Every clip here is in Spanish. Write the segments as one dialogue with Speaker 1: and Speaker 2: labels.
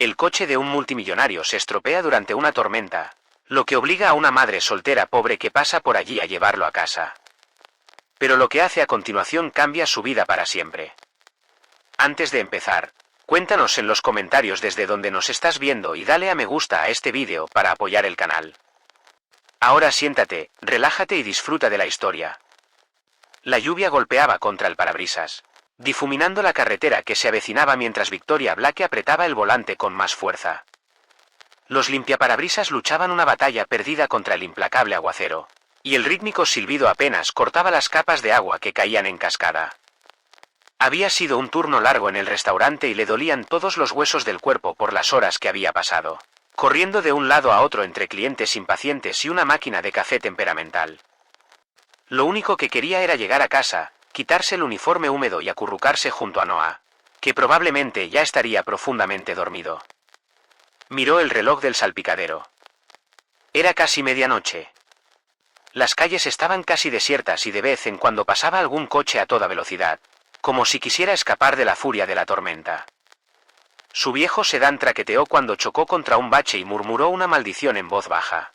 Speaker 1: El coche de un multimillonario se estropea durante una tormenta, lo que obliga a una madre soltera pobre que pasa por allí a llevarlo a casa. Pero lo que hace a continuación cambia su vida para siempre. Antes de empezar, cuéntanos en los comentarios desde donde nos estás viendo y dale a me gusta a este vídeo para apoyar el canal. Ahora siéntate, relájate y disfruta de la historia. La lluvia golpeaba contra el parabrisas, difuminando la carretera que se avecinaba mientras Victoria Blake apretaba el volante con más fuerza. Los limpiaparabrisas luchaban una batalla perdida contra el implacable aguacero, y el rítmico silbido apenas cortaba las capas de agua que caían en cascada. Había sido un turno largo en el restaurante y le dolían todos los huesos del cuerpo por las horas que había pasado, corriendo de un lado a otro entre clientes impacientes y una máquina de café temperamental. Lo único que quería era llegar a casa, quitarse el uniforme húmedo y acurrucarse junto a Noah, que probablemente ya estaría profundamente dormido. Miró el reloj del salpicadero. Era casi medianoche. Las calles estaban casi desiertas y de vez en cuando pasaba algún coche a toda velocidad, como si quisiera escapar de la furia de la tormenta. Su viejo sedán traqueteó cuando chocó contra un bache y murmuró una maldición en voz baja.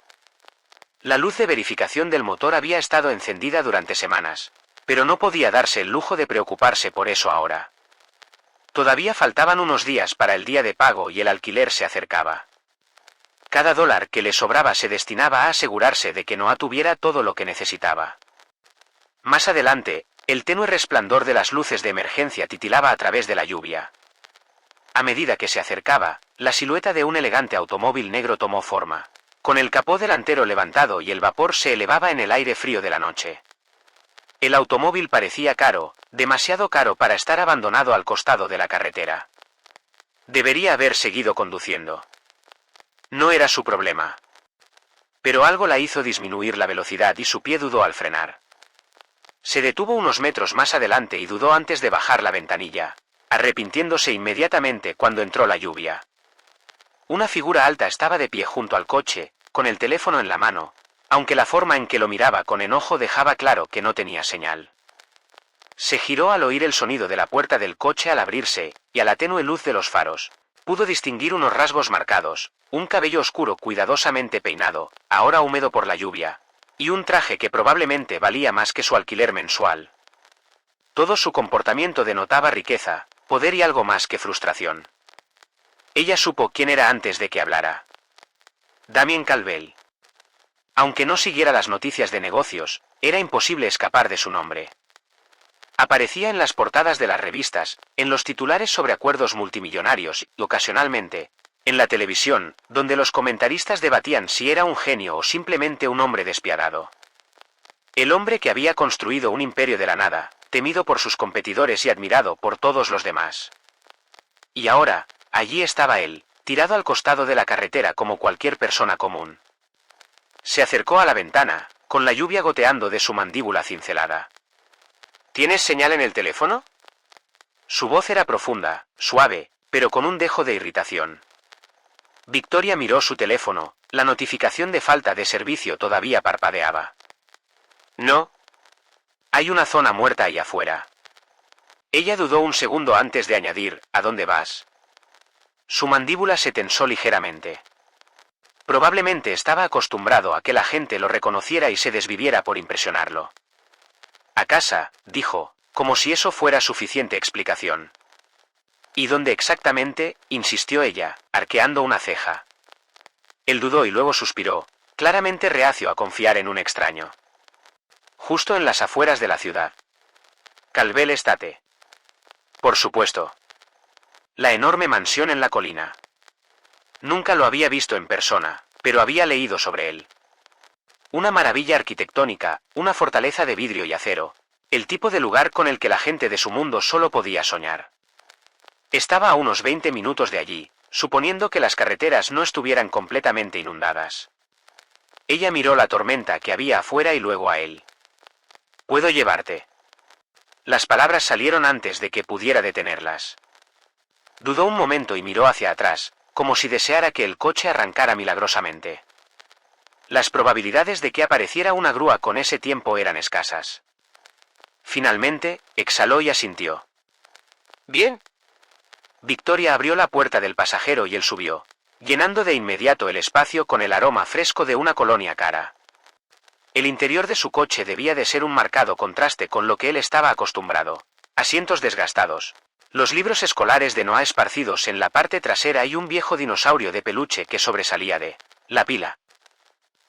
Speaker 1: La luz de verificación del motor había estado encendida durante semanas, pero no podía darse el lujo de preocuparse por eso ahora. Todavía faltaban unos días para el día de pago y el alquiler se acercaba. Cada dólar que le sobraba se destinaba a asegurarse de que Noah tuviera todo lo que necesitaba. Más adelante, el tenue resplandor de las luces de emergencia titilaba a través de la lluvia. A medida que se acercaba, la silueta de un elegante automóvil negro tomó forma, con el capó delantero levantado y el vapor se elevaba en el aire frío de la noche. El automóvil parecía caro, demasiado caro para estar abandonado al costado de la carretera. Debería haber seguido conduciendo. No era su problema. Pero algo la hizo disminuir la velocidad y su pie dudó al frenar. Se detuvo unos metros más adelante y dudó antes de bajar la ventanilla, arrepintiéndose inmediatamente cuando entró la lluvia. Una figura alta estaba de pie junto al coche, con el teléfono en la mano, aunque la forma en que lo miraba con enojo dejaba claro que no tenía señal. Se giró al oír el sonido de la puerta del coche al abrirse, y a la tenue luz de los faros, pudo distinguir unos rasgos marcados, un cabello oscuro cuidadosamente peinado, ahora húmedo por la lluvia, y un traje que probablemente valía más que su alquiler mensual. Todo su comportamiento denotaba riqueza, poder y algo más que frustración. Ella supo quién era antes de que hablara. Damien Calvel. Aunque no siguiera las noticias de negocios, era imposible escapar de su nombre. Aparecía en las portadas de las revistas, en los titulares sobre acuerdos multimillonarios y, ocasionalmente, en la televisión, donde los comentaristas debatían si era un genio o simplemente un hombre despiadado. El hombre que había construido un imperio de la nada, temido por sus competidores y admirado por todos los demás. Y ahora, allí estaba él, tirado al costado de la carretera como cualquier persona común. Se acercó a la ventana, con la lluvia goteando de su mandíbula cincelada. ¿Tienes señal en el teléfono? Su voz era profunda, suave, pero con un dejo de irritación. Victoria miró su teléfono, la notificación de falta de servicio todavía parpadeaba. No. Hay una zona muerta allá afuera. Ella dudó un segundo antes de añadir, ¿a dónde vas? Su mandíbula se tensó ligeramente. Probablemente estaba acostumbrado a que la gente lo reconociera y se desviviera por impresionarlo. A casa, dijo, como si eso fuera suficiente explicación. ¿Y dónde exactamente?, insistió ella, arqueando una ceja. Él dudó y luego suspiró, claramente reacio a confiar en un extraño. Justo en las afueras de la ciudad. Calvel Estate. Por supuesto. La enorme mansión en la colina. Nunca lo había visto en persona, pero había leído sobre él. Una maravilla arquitectónica, una fortaleza de vidrio y acero, el tipo de lugar con el que la gente de su mundo solo podía soñar. Estaba a unos 20 minutos de allí, suponiendo que las carreteras no estuvieran completamente inundadas. Ella miró la tormenta que había afuera y luego a él. «¿Puedo llevarte?» Las palabras salieron antes de que pudiera detenerlas. Dudó un momento y miró hacia atrás, como si deseara que el coche arrancara milagrosamente. Las probabilidades de que apareciera una grúa con ese tiempo eran escasas. Finalmente, exhaló y asintió. «Bien». Victoria abrió la puerta del pasajero y él subió, llenando de inmediato el espacio con el aroma fresco de una colonia cara. El interior de su coche debía de ser un marcado contraste con lo que él estaba acostumbrado. Asientos desgastados, los libros escolares de Noah esparcidos en la parte trasera y un viejo dinosaurio de peluche que sobresalía de la pila.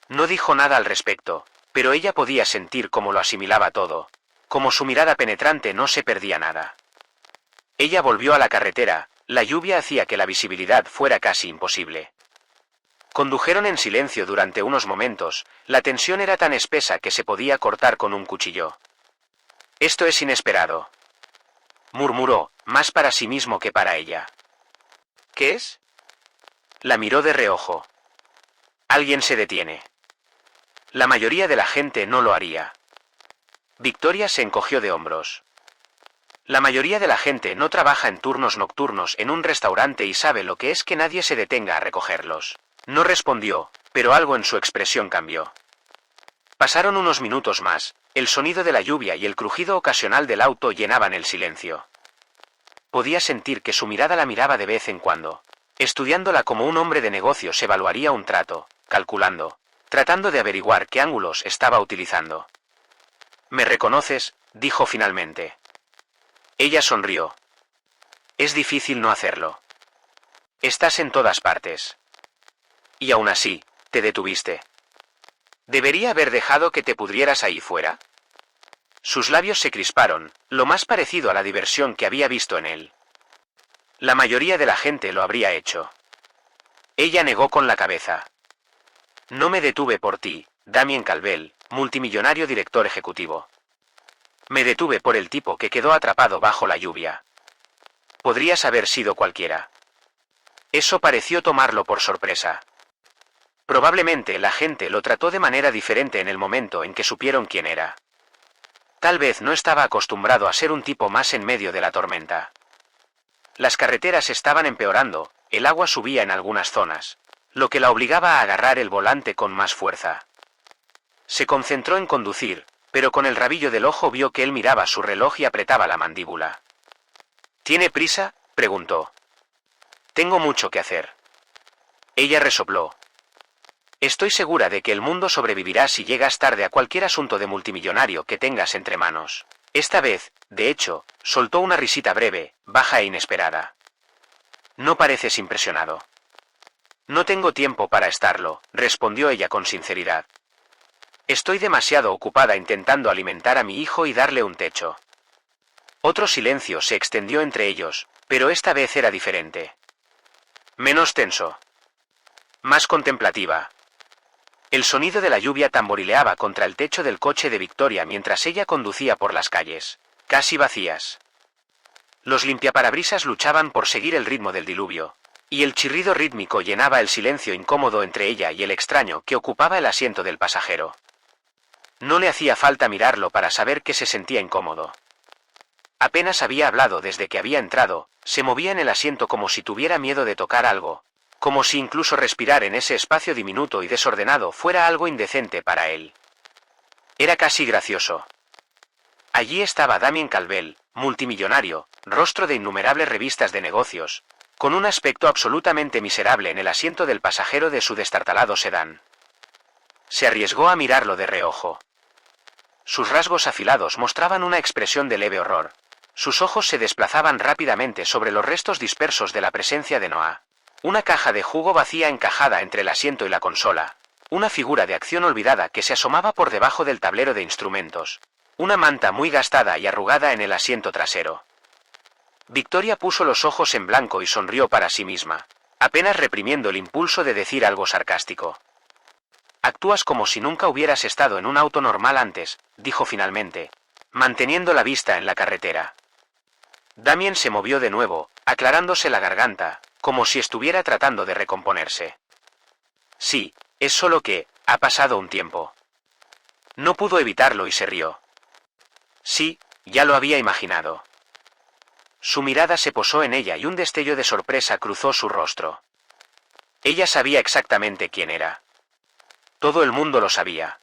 Speaker 1: No dijo nada al respecto, pero ella podía sentir cómo lo asimilaba todo, como su mirada penetrante no se perdía nada. Ella volvió a la carretera, la lluvia hacía que la visibilidad fuera casi imposible. Condujeron en silencio durante unos momentos, la tensión era tan espesa que se podía cortar con un cuchillo. «Esto es inesperado», murmuró, más para sí mismo que para ella. «¿Qué es?». La miró de reojo. Alguien se detiene. La mayoría de la gente no lo haría. Victoria se encogió de hombros. La mayoría de la gente no trabaja en turnos nocturnos en un restaurante y sabe lo que es que nadie se detenga a recogerlos. No respondió, pero algo en su expresión cambió. Pasaron unos minutos más, el sonido de la lluvia y el crujido ocasional del auto llenaban el silencio. Podía sentir que su mirada la miraba de vez en cuando, estudiándola como un hombre de negocios evaluaría un trato, calculando, tratando de averiguar qué ángulos estaba utilizando. «¿Me reconoces?», dijo finalmente. Ella sonrió. «Es difícil no hacerlo. Estás en todas partes. Y aún así, te detuviste. ¿Debería haber dejado que te pudrieras ahí fuera?». Sus labios se crisparon, lo más parecido a la diversión que había visto en él. La mayoría de la gente lo habría hecho. Ella negó con la cabeza. «No me detuve por ti, Damien Calvel, multimillonario director ejecutivo. Me detuve por el tipo que quedó atrapado bajo la lluvia. Podrías haber sido cualquiera». Eso pareció tomarlo por sorpresa. Probablemente la gente lo trató de manera diferente en el momento en que supieron quién era. Tal vez no estaba acostumbrado a ser un tipo más en medio de la tormenta. Las carreteras estaban empeorando, el agua subía en algunas zonas, lo que la obligaba a agarrar el volante con más fuerza. Se concentró en conducir, pero con el rabillo del ojo vio que él miraba su reloj y apretaba la mandíbula. «¿Tiene prisa?», preguntó. «Tengo mucho que hacer». Ella resopló. «Estoy segura de que el mundo sobrevivirá si llegas tarde a cualquier asunto de multimillonario que tengas entre manos». Esta vez, de hecho, soltó una risita breve, baja e inesperada. «No pareces impresionado». «No tengo tiempo para estarlo», respondió ella con sinceridad. «Estoy demasiado ocupada intentando alimentar a mi hijo y darle un techo». Otro silencio se extendió entre ellos, pero esta vez era diferente. Menos tenso. Más contemplativa. El sonido de la lluvia tamborileaba contra el techo del coche de Victoria mientras ella conducía por las calles, casi vacías. Los limpiaparabrisas luchaban por seguir el ritmo del diluvio, y el chirrido rítmico llenaba el silencio incómodo entre ella y el extraño que ocupaba el asiento del pasajero. No le hacía falta mirarlo para saber que se sentía incómodo. Apenas había hablado desde que había entrado, se movía en el asiento como si tuviera miedo de tocar algo, como si incluso respirar en ese espacio diminuto y desordenado fuera algo indecente para él. Era casi gracioso. Allí estaba Damien Calvel, multimillonario, rostro de innumerables revistas de negocios, con un aspecto absolutamente miserable en el asiento del pasajero de su destartalado sedán. Se arriesgó a mirarlo de reojo. Sus rasgos afilados mostraban una expresión de leve horror. Sus ojos se desplazaban rápidamente sobre los restos dispersos de la presencia de Noah. Una caja de jugo vacía encajada entre el asiento y la consola. Una figura de acción olvidada que se asomaba por debajo del tablero de instrumentos. Una manta muy gastada y arrugada en el asiento trasero. Victoria puso los ojos en blanco y sonrió para sí misma, apenas reprimiendo el impulso de decir algo sarcástico. «Actúas como si nunca hubieras estado en un auto normal antes», dijo finalmente, manteniendo la vista en la carretera. Damien se movió de nuevo, aclarándose la garganta, como si estuviera tratando de recomponerse. «Sí, es solo que, ha pasado un tiempo». No pudo evitarlo y se rió. «Sí, ya lo había imaginado». Su mirada se posó en ella y un destello de sorpresa cruzó su rostro. Ella sabía exactamente quién era. Todo el mundo lo sabía.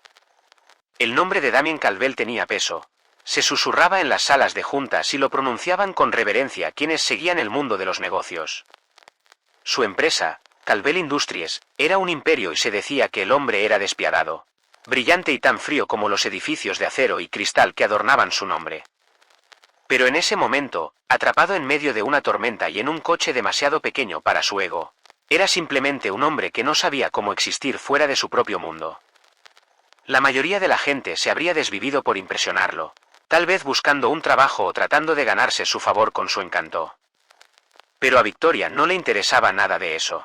Speaker 1: El nombre de Damien Calvel tenía peso, Se susurraba en las salas de juntas y lo pronunciaban con reverencia quienes seguían el mundo de los negocios. Su empresa, Calvel Industries, era un imperio y se decía que el hombre era despiadado, brillante y tan frío como los edificios de acero y cristal que adornaban su nombre. Pero en ese momento, atrapado en medio de una tormenta y en un coche demasiado pequeño para su ego, era simplemente un hombre que no sabía cómo existir fuera de su propio mundo. La mayoría de la gente se habría desvivido por impresionarlo, tal vez buscando un trabajo o tratando de ganarse su favor con su encanto. Pero a Victoria no le interesaba nada de eso.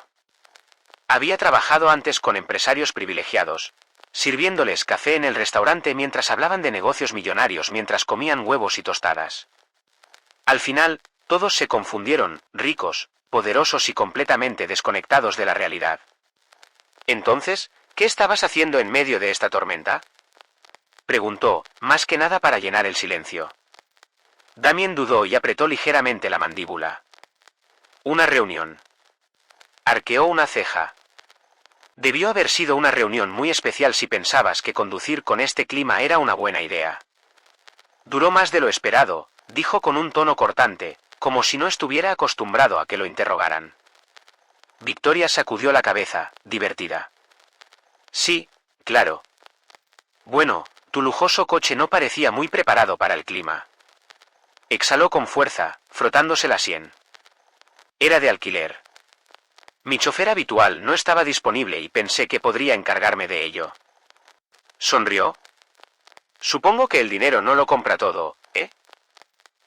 Speaker 1: Había trabajado antes con empresarios privilegiados, sirviéndoles café en el restaurante mientras hablaban de negocios millonarios mientras comían huevos y tostadas. Al final, todos se confundieron, ricos, poderosos y completamente desconectados de la realidad. Entonces, ¿qué estabas haciendo en medio de esta tormenta?, preguntó, más que nada para llenar el silencio. Damien dudó y apretó ligeramente la mandíbula. Una reunión. Arqueó una ceja. Debió haber sido una reunión muy especial si pensabas que conducir con este clima era una buena idea. Duró más de lo esperado, dijo con un tono cortante, como si no estuviera acostumbrado a que lo interrogaran. Victoria sacudió la cabeza, divertida. Sí, claro. Bueno, tu lujoso coche no parecía muy preparado para el clima. Exhaló con fuerza, frotándose la sien. Era de alquiler. Mi chofer habitual no estaba disponible y pensé que podría encargarme de ello. Sonrió. Supongo que el dinero no lo compra todo, ¿eh?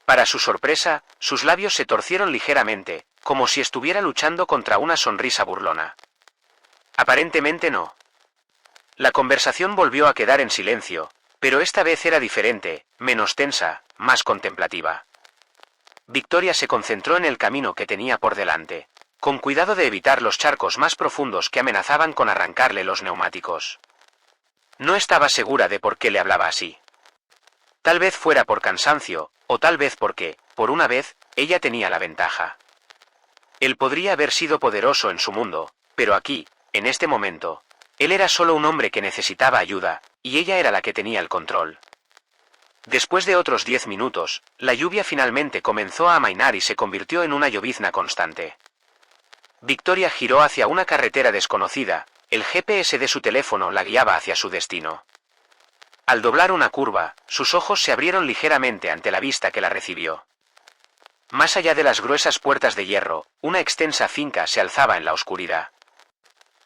Speaker 1: Para su sorpresa, sus labios se torcieron ligeramente, como si estuviera luchando contra una sonrisa burlona. Aparentemente no. La conversación volvió a quedar en silencio, pero esta vez era diferente, menos tensa, más contemplativa. Victoria se concentró en el camino que tenía por delante, con cuidado de evitar los charcos más profundos que amenazaban con arrancarle los neumáticos. No estaba segura de por qué le hablaba así. Tal vez fuera por cansancio, o tal vez porque, por una vez, ella tenía la ventaja. Él podría haber sido poderoso en su mundo, pero aquí, en este momento, él era solo un hombre que necesitaba ayuda, y ella era la que tenía el control. Después de otros 10 minutos, la lluvia finalmente comenzó a amainar y se convirtió en una llovizna constante. Victoria giró hacia una carretera desconocida, el GPS de su teléfono la guiaba hacia su destino. Al doblar una curva, sus ojos se abrieron ligeramente ante la vista que la recibió. Más allá de las gruesas puertas de hierro, una extensa finca se alzaba en la oscuridad.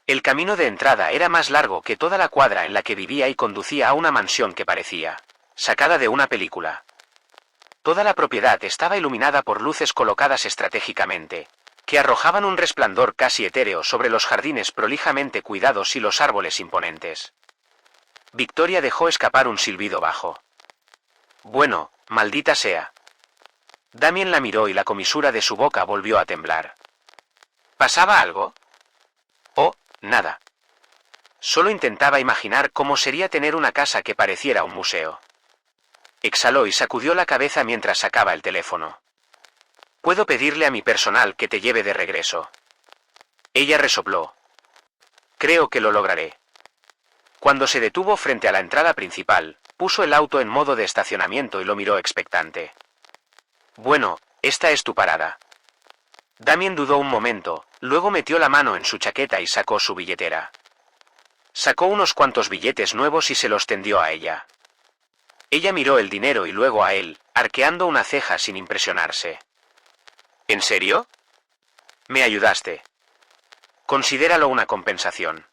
Speaker 1: El camino de entrada era más largo que toda la cuadra en la que vivía y conducía a una mansión que parecía sacada de una película. Toda la propiedad estaba iluminada por luces colocadas estratégicamente, que arrojaban un resplandor casi etéreo sobre los jardines prolijamente cuidados y los árboles imponentes. Victoria dejó escapar un silbido bajo. Bueno, maldita sea. Damien la miró y la comisura de su boca volvió a temblar. ¿Pasaba algo? Oh, nada. Solo intentaba imaginar cómo sería tener una casa que pareciera un museo. Exhaló y sacudió la cabeza mientras sacaba el teléfono. Puedo pedirle a mi personal que te lleve de regreso. Ella resopló. Creo que lo lograré. Cuando se detuvo frente a la entrada principal, puso el auto en modo de estacionamiento y lo miró expectante. Bueno, esta es tu parada. Damien dudó un momento, luego metió la mano en su chaqueta y sacó su billetera. Sacó unos cuantos billetes nuevos y se los tendió a ella. Ella miró el dinero y luego a él, arqueando una ceja sin impresionarse. ¿En serio? Me ayudaste. Considéralo una compensación.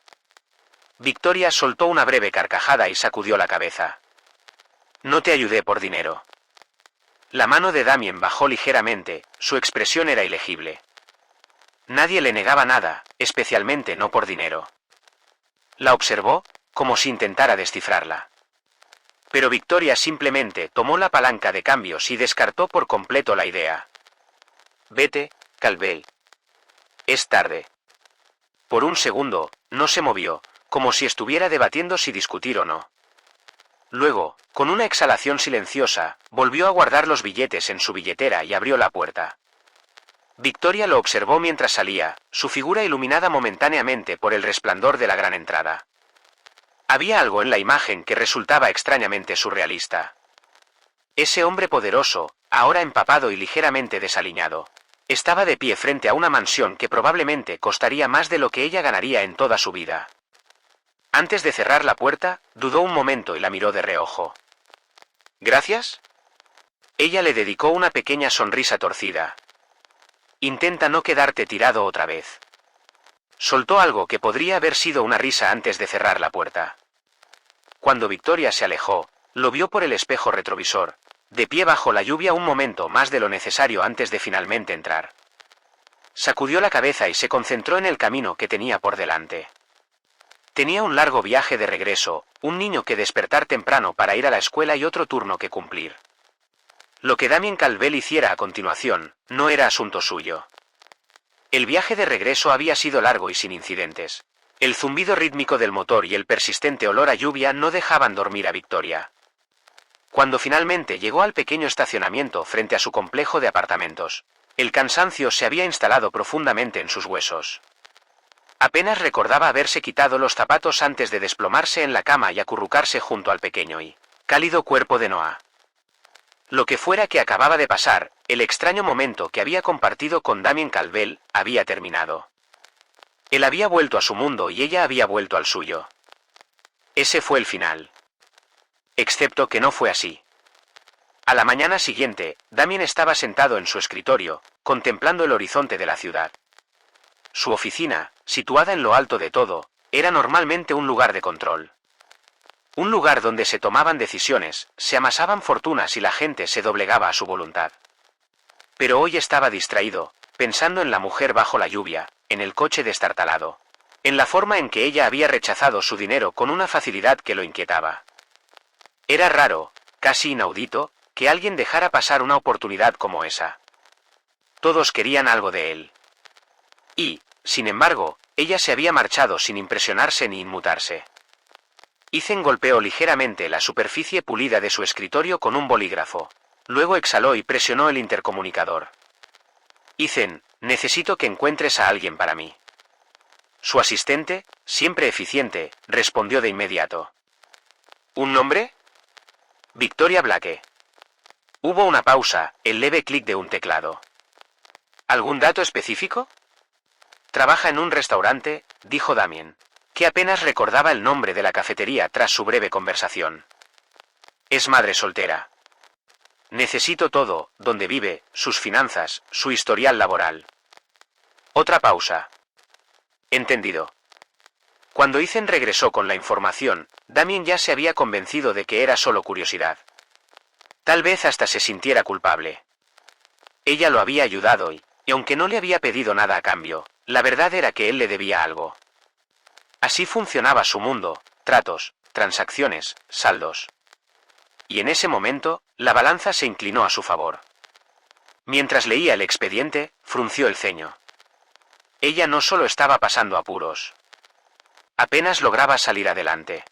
Speaker 1: Victoria soltó una breve carcajada y sacudió la cabeza. No te ayudé por dinero. La mano de Damien bajó ligeramente, su expresión era ilegible. Nadie le negaba nada, especialmente no por dinero. La observó, como si intentara descifrarla. Pero Victoria simplemente tomó la palanca de cambios y descartó por completo la idea. Vete, Calvel. Es tarde. Por un segundo, no se movió, como si estuviera debatiendo si discutir o no. Luego, con una exhalación silenciosa, volvió a guardar los billetes en su billetera y abrió la puerta. Victoria lo observó mientras salía, su figura iluminada momentáneamente por el resplandor de la gran entrada. Había algo en la imagen que resultaba extrañamente surrealista. Ese hombre poderoso, ahora empapado y ligeramente desaliñado, estaba de pie frente a una mansión que probablemente costaría más de lo que ella ganaría en toda su vida. Antes de cerrar la puerta, dudó un momento y la miró de reojo. ¿Gracias? Ella le dedicó una pequeña sonrisa torcida. Intenta no quedarte tirado otra vez. Soltó algo que podría haber sido una risa antes de cerrar la puerta. Cuando Victoria se alejó, lo vio por el espejo retrovisor, de pie bajo la lluvia un momento más de lo necesario antes de finalmente entrar. Sacudió la cabeza y se concentró en el camino que tenía por delante. Tenía un largo viaje de regreso, un niño que despertar temprano para ir a la escuela y otro turno que cumplir. Lo que Damien Calvel hiciera a continuación, no era asunto suyo. El viaje de regreso había sido largo y sin incidentes. El zumbido rítmico del motor y el persistente olor a lluvia no dejaban dormir a Victoria. Cuando finalmente llegó al pequeño estacionamiento frente a su complejo de apartamentos, el cansancio se había instalado profundamente en sus huesos. Apenas recordaba haberse quitado los zapatos antes de desplomarse en la cama y acurrucarse junto al pequeño y cálido cuerpo de Noah. Lo que fuera que acababa de pasar, el extraño momento que había compartido con Damien Calvel, había terminado. Él había vuelto a su mundo y ella había vuelto al suyo. Ese fue el final. Excepto que no fue así. A la mañana siguiente, Damien estaba sentado en su escritorio, contemplando el horizonte de la ciudad. Su oficina, situada en lo alto de todo, era normalmente un lugar de control. Un lugar donde se tomaban decisiones, se amasaban fortunas y la gente se doblegaba a su voluntad. Pero hoy estaba distraído, pensando en la mujer bajo la lluvia, en el coche destartalado, en la forma en que ella había rechazado su dinero con una facilidad que lo inquietaba. Era raro, casi inaudito, que alguien dejara pasar una oportunidad como esa. Todos querían algo de él. Y, sin embargo, ella se había marchado sin impresionarse ni inmutarse. Ethan golpeó ligeramente la superficie pulida de su escritorio con un bolígrafo. Luego exhaló y presionó el intercomunicador. Ethan, necesito que encuentres a alguien para mí. Su asistente, siempre eficiente, respondió de inmediato. ¿Un nombre? Victoria Blake. Hubo una pausa, el leve clic de un teclado. ¿Algún dato específico? Trabaja en un restaurante, dijo Damien, que apenas recordaba el nombre de la cafetería tras su breve conversación. Es madre soltera. Necesito todo, dónde vive, sus finanzas, su historial laboral. Otra pausa. Entendido. Cuando Ethan regresó con la información, Damien ya se había convencido de que era solo curiosidad. Tal vez hasta se sintiera culpable. Ella lo había ayudado y aunque no le había pedido nada a cambio, la verdad era que él le debía algo. Así funcionaba su mundo, tratos, transacciones, saldos. Y en ese momento, la balanza se inclinó a su favor. Mientras leía el expediente, frunció el ceño. Ella no solo estaba pasando apuros. Apenas lograba salir adelante.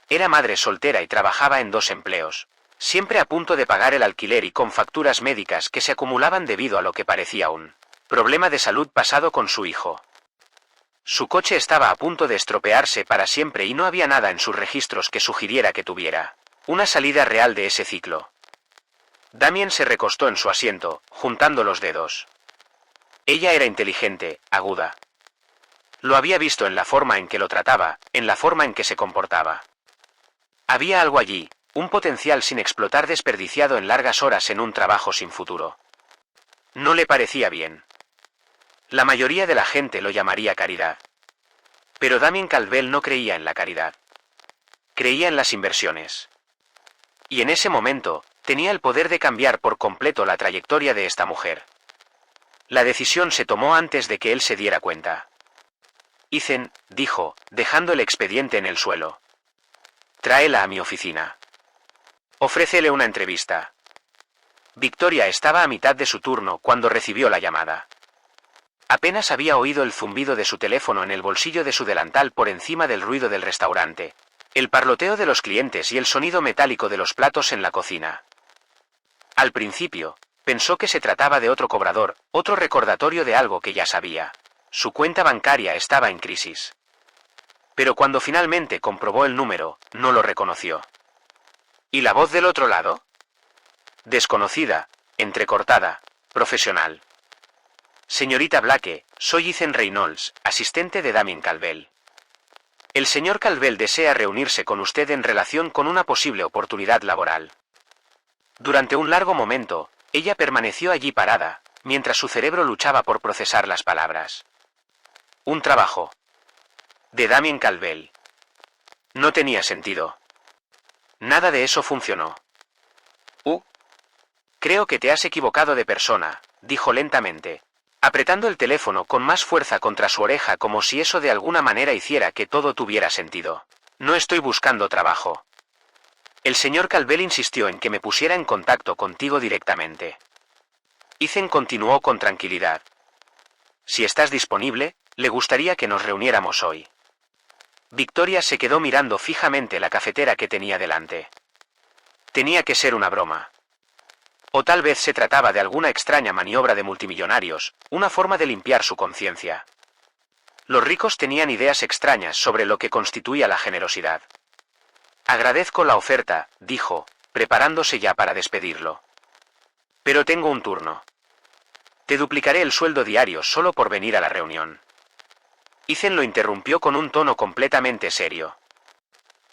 Speaker 1: Era madre soltera y trabajaba en 2 empleos, siempre a punto de pagar el alquiler y con facturas médicas que se acumulaban debido a lo que parecía un problema de salud pasado con su hijo. Su coche estaba a punto de estropearse para siempre y no había nada en sus registros que sugiriera que tuviera una salida real de ese ciclo. Damien se recostó en su asiento, juntando los dedos. Ella era inteligente, aguda. Lo había visto en la forma en que lo trataba, en la forma en que se comportaba. Había algo allí, un potencial sin explotar desperdiciado en largas horas en un trabajo sin futuro. No le parecía bien. La mayoría de la gente lo llamaría caridad. Pero Damien Calvel no creía en la caridad. Creía en las inversiones. Y en ese momento, tenía el poder de cambiar por completo la trayectoria de esta mujer. La decisión se tomó antes de que él se diera cuenta. Ethan, dijo, dejando el expediente en el suelo. Tráela a mi oficina. Ofrécele una entrevista. Victoria estaba a mitad de su turno cuando recibió la llamada. Apenas había oído el zumbido de su teléfono en el bolsillo de su delantal por encima del ruido del restaurante, el parloteo de los clientes y el sonido metálico de los platos en la cocina. Al principio, pensó que se trataba de otro cobrador, otro recordatorio de algo que ya sabía. Su cuenta bancaria estaba en crisis. Pero cuando finalmente comprobó el número, no lo reconoció. ¿Y la voz del otro lado? Desconocida, entrecortada, profesional. Señorita Blake, soy Ethan Reynolds, asistente de Damien Calvell. El señor Calvell desea reunirse con usted en relación con una posible oportunidad laboral. Durante un largo momento, ella permaneció allí parada, mientras su cerebro luchaba por procesar las palabras. Un trabajo. De Damien Calvell. No tenía sentido. Nada de eso funcionó. Creo que te has equivocado de persona, dijo lentamente, apretando el teléfono con más fuerza contra su oreja como si eso de alguna manera hiciera que todo tuviera sentido. No estoy buscando trabajo. El señor Calvell insistió en que me pusiera en contacto contigo directamente. Ethan continuó con tranquilidad. Si estás disponible, le gustaría que nos reuniéramos hoy. Victoria se quedó mirando fijamente la cafetera que tenía delante. Tenía que ser una broma. O tal vez se trataba de alguna extraña maniobra de multimillonarios, una forma de limpiar su conciencia. Los ricos tenían ideas extrañas sobre lo que constituía la generosidad. Agradezco la oferta, dijo, preparándose ya para despedirlo. Pero tengo un turno. Te duplicaré el sueldo diario solo por venir a la reunión. Ethan lo interrumpió con un tono completamente serio.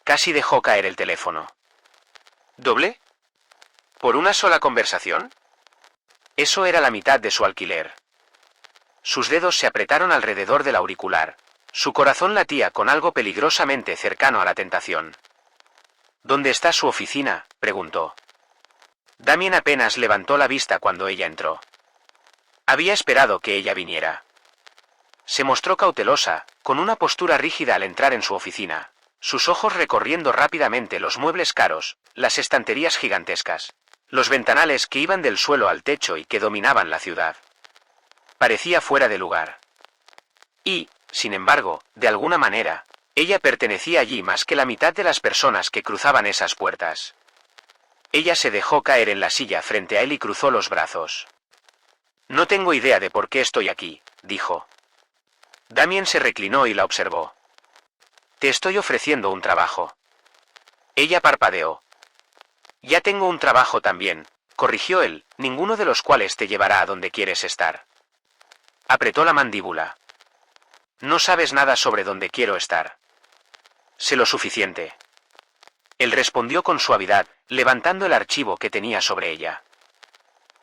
Speaker 1: Casi dejó caer el teléfono. ¿Doble? ¿Por una sola conversación? Eso era la mitad de su alquiler. Sus dedos se apretaron alrededor del auricular. Su corazón latía con algo peligrosamente cercano a la tentación. ¿Dónde está su oficina?, preguntó. Damien apenas levantó la vista cuando ella entró. Había esperado que ella viniera. Se mostró cautelosa, con una postura rígida al entrar en su oficina, sus ojos recorriendo rápidamente los muebles caros, las estanterías gigantescas, los ventanales que iban del suelo al techo y que dominaban la ciudad. Parecía fuera de lugar. Y, sin embargo, de alguna manera, ella pertenecía allí más que la mitad de las personas que cruzaban esas puertas. Ella se dejó caer en la silla frente a él y cruzó los brazos. No tengo idea de por qué estoy aquí, dijo. Damien se reclinó y la observó. Te estoy ofreciendo un trabajo. Ella parpadeó. Ya tengo un trabajo también, corrigió él, ninguno de los cuales te llevará a donde quieres estar. Apretó la mandíbula. No sabes nada sobre dónde quiero estar. Sé lo suficiente. Él respondió con suavidad, levantando el archivo que tenía sobre ella.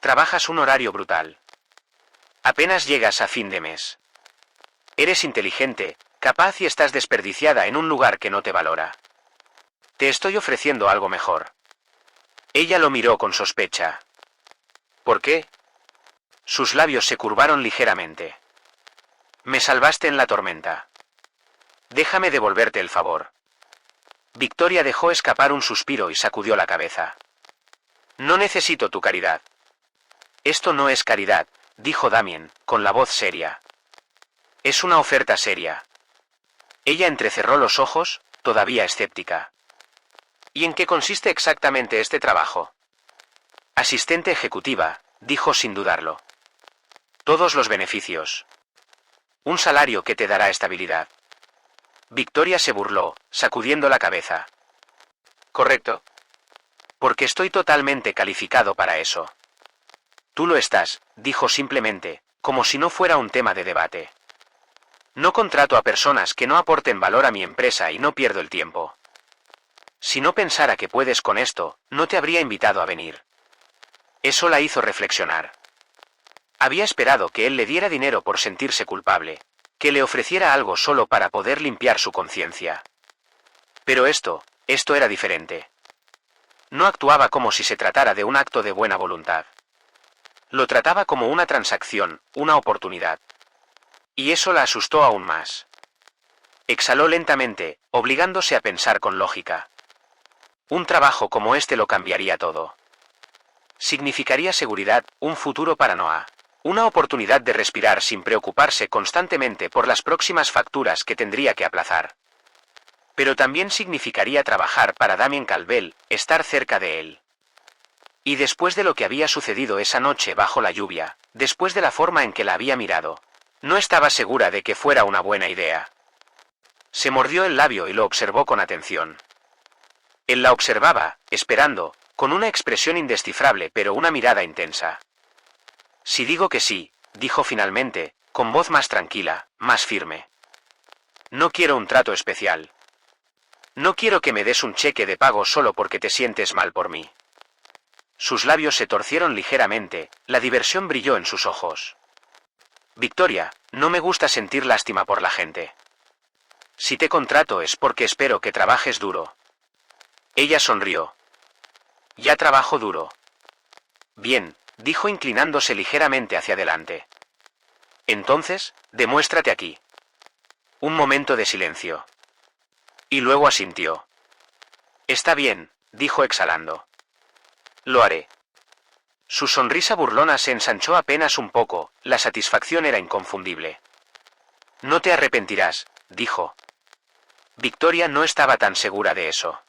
Speaker 1: Trabajas un horario brutal. Apenas llegas a fin de mes. Eres inteligente, capaz y estás desperdiciada en un lugar que no te valora. Te estoy ofreciendo algo mejor. Ella lo miró con sospecha. ¿Por qué? Sus labios se curvaron ligeramente. Me salvaste en la tormenta. Déjame devolverte el favor. Victoria dejó escapar un suspiro y sacudió la cabeza. No necesito tu caridad. Esto no es caridad, dijo Damien, con la voz seria. Es una oferta seria. Ella entrecerró los ojos, todavía escéptica. ¿Y en qué consiste exactamente este trabajo? Asistente ejecutiva, dijo sin dudarlo. Todos los beneficios. Un salario que te dará estabilidad. Victoria se burló, sacudiendo la cabeza. ¿Correcto? Porque estoy totalmente calificado para eso. Tú lo estás, dijo simplemente, como si no fuera un tema de debate. No contrato a personas que no aporten valor a mi empresa y no pierdo el tiempo. Si no pensara que puedes con esto, no te habría invitado a venir. Eso la hizo reflexionar. Había esperado que él le diera dinero por sentirse culpable, que le ofreciera algo solo para poder limpiar su conciencia. Pero esto era diferente. No actuaba como si se tratara de un acto de buena voluntad. Lo trataba como una transacción, una oportunidad. Y eso la asustó aún más. Exhaló lentamente, obligándose a pensar con lógica. Un trabajo como este lo cambiaría todo. Significaría seguridad, un futuro para Noah. Una oportunidad de respirar sin preocuparse constantemente por las próximas facturas que tendría que aplazar. Pero también significaría trabajar para Damien Calvell, estar cerca de él. Y después de lo que había sucedido esa noche bajo la lluvia, después de la forma en que la había mirado, no estaba segura de que fuera una buena idea. Se mordió el labio y lo observó con atención. Él la observaba, esperando, con una expresión indescifrable pero una mirada intensa. Si digo que sí, dijo finalmente, con voz más tranquila, más firme. No quiero un trato especial. No quiero que me des un cheque de pago solo porque te sientes mal por mí. Sus labios se torcieron ligeramente, la diversión brilló en sus ojos. Victoria, no me gusta sentir lástima por la gente. Si te contrato es porque espero que trabajes duro. Ella sonrió. Ya trabajo duro. Bien, dijo inclinándose ligeramente hacia adelante. Entonces, demuéstrate aquí. Un momento de silencio. Y luego asintió. Está bien, dijo exhalando. Lo haré. Su sonrisa burlona se ensanchó apenas un poco, la satisfacción era inconfundible. No te arrepentirás, dijo. Victoria no estaba tan segura de eso.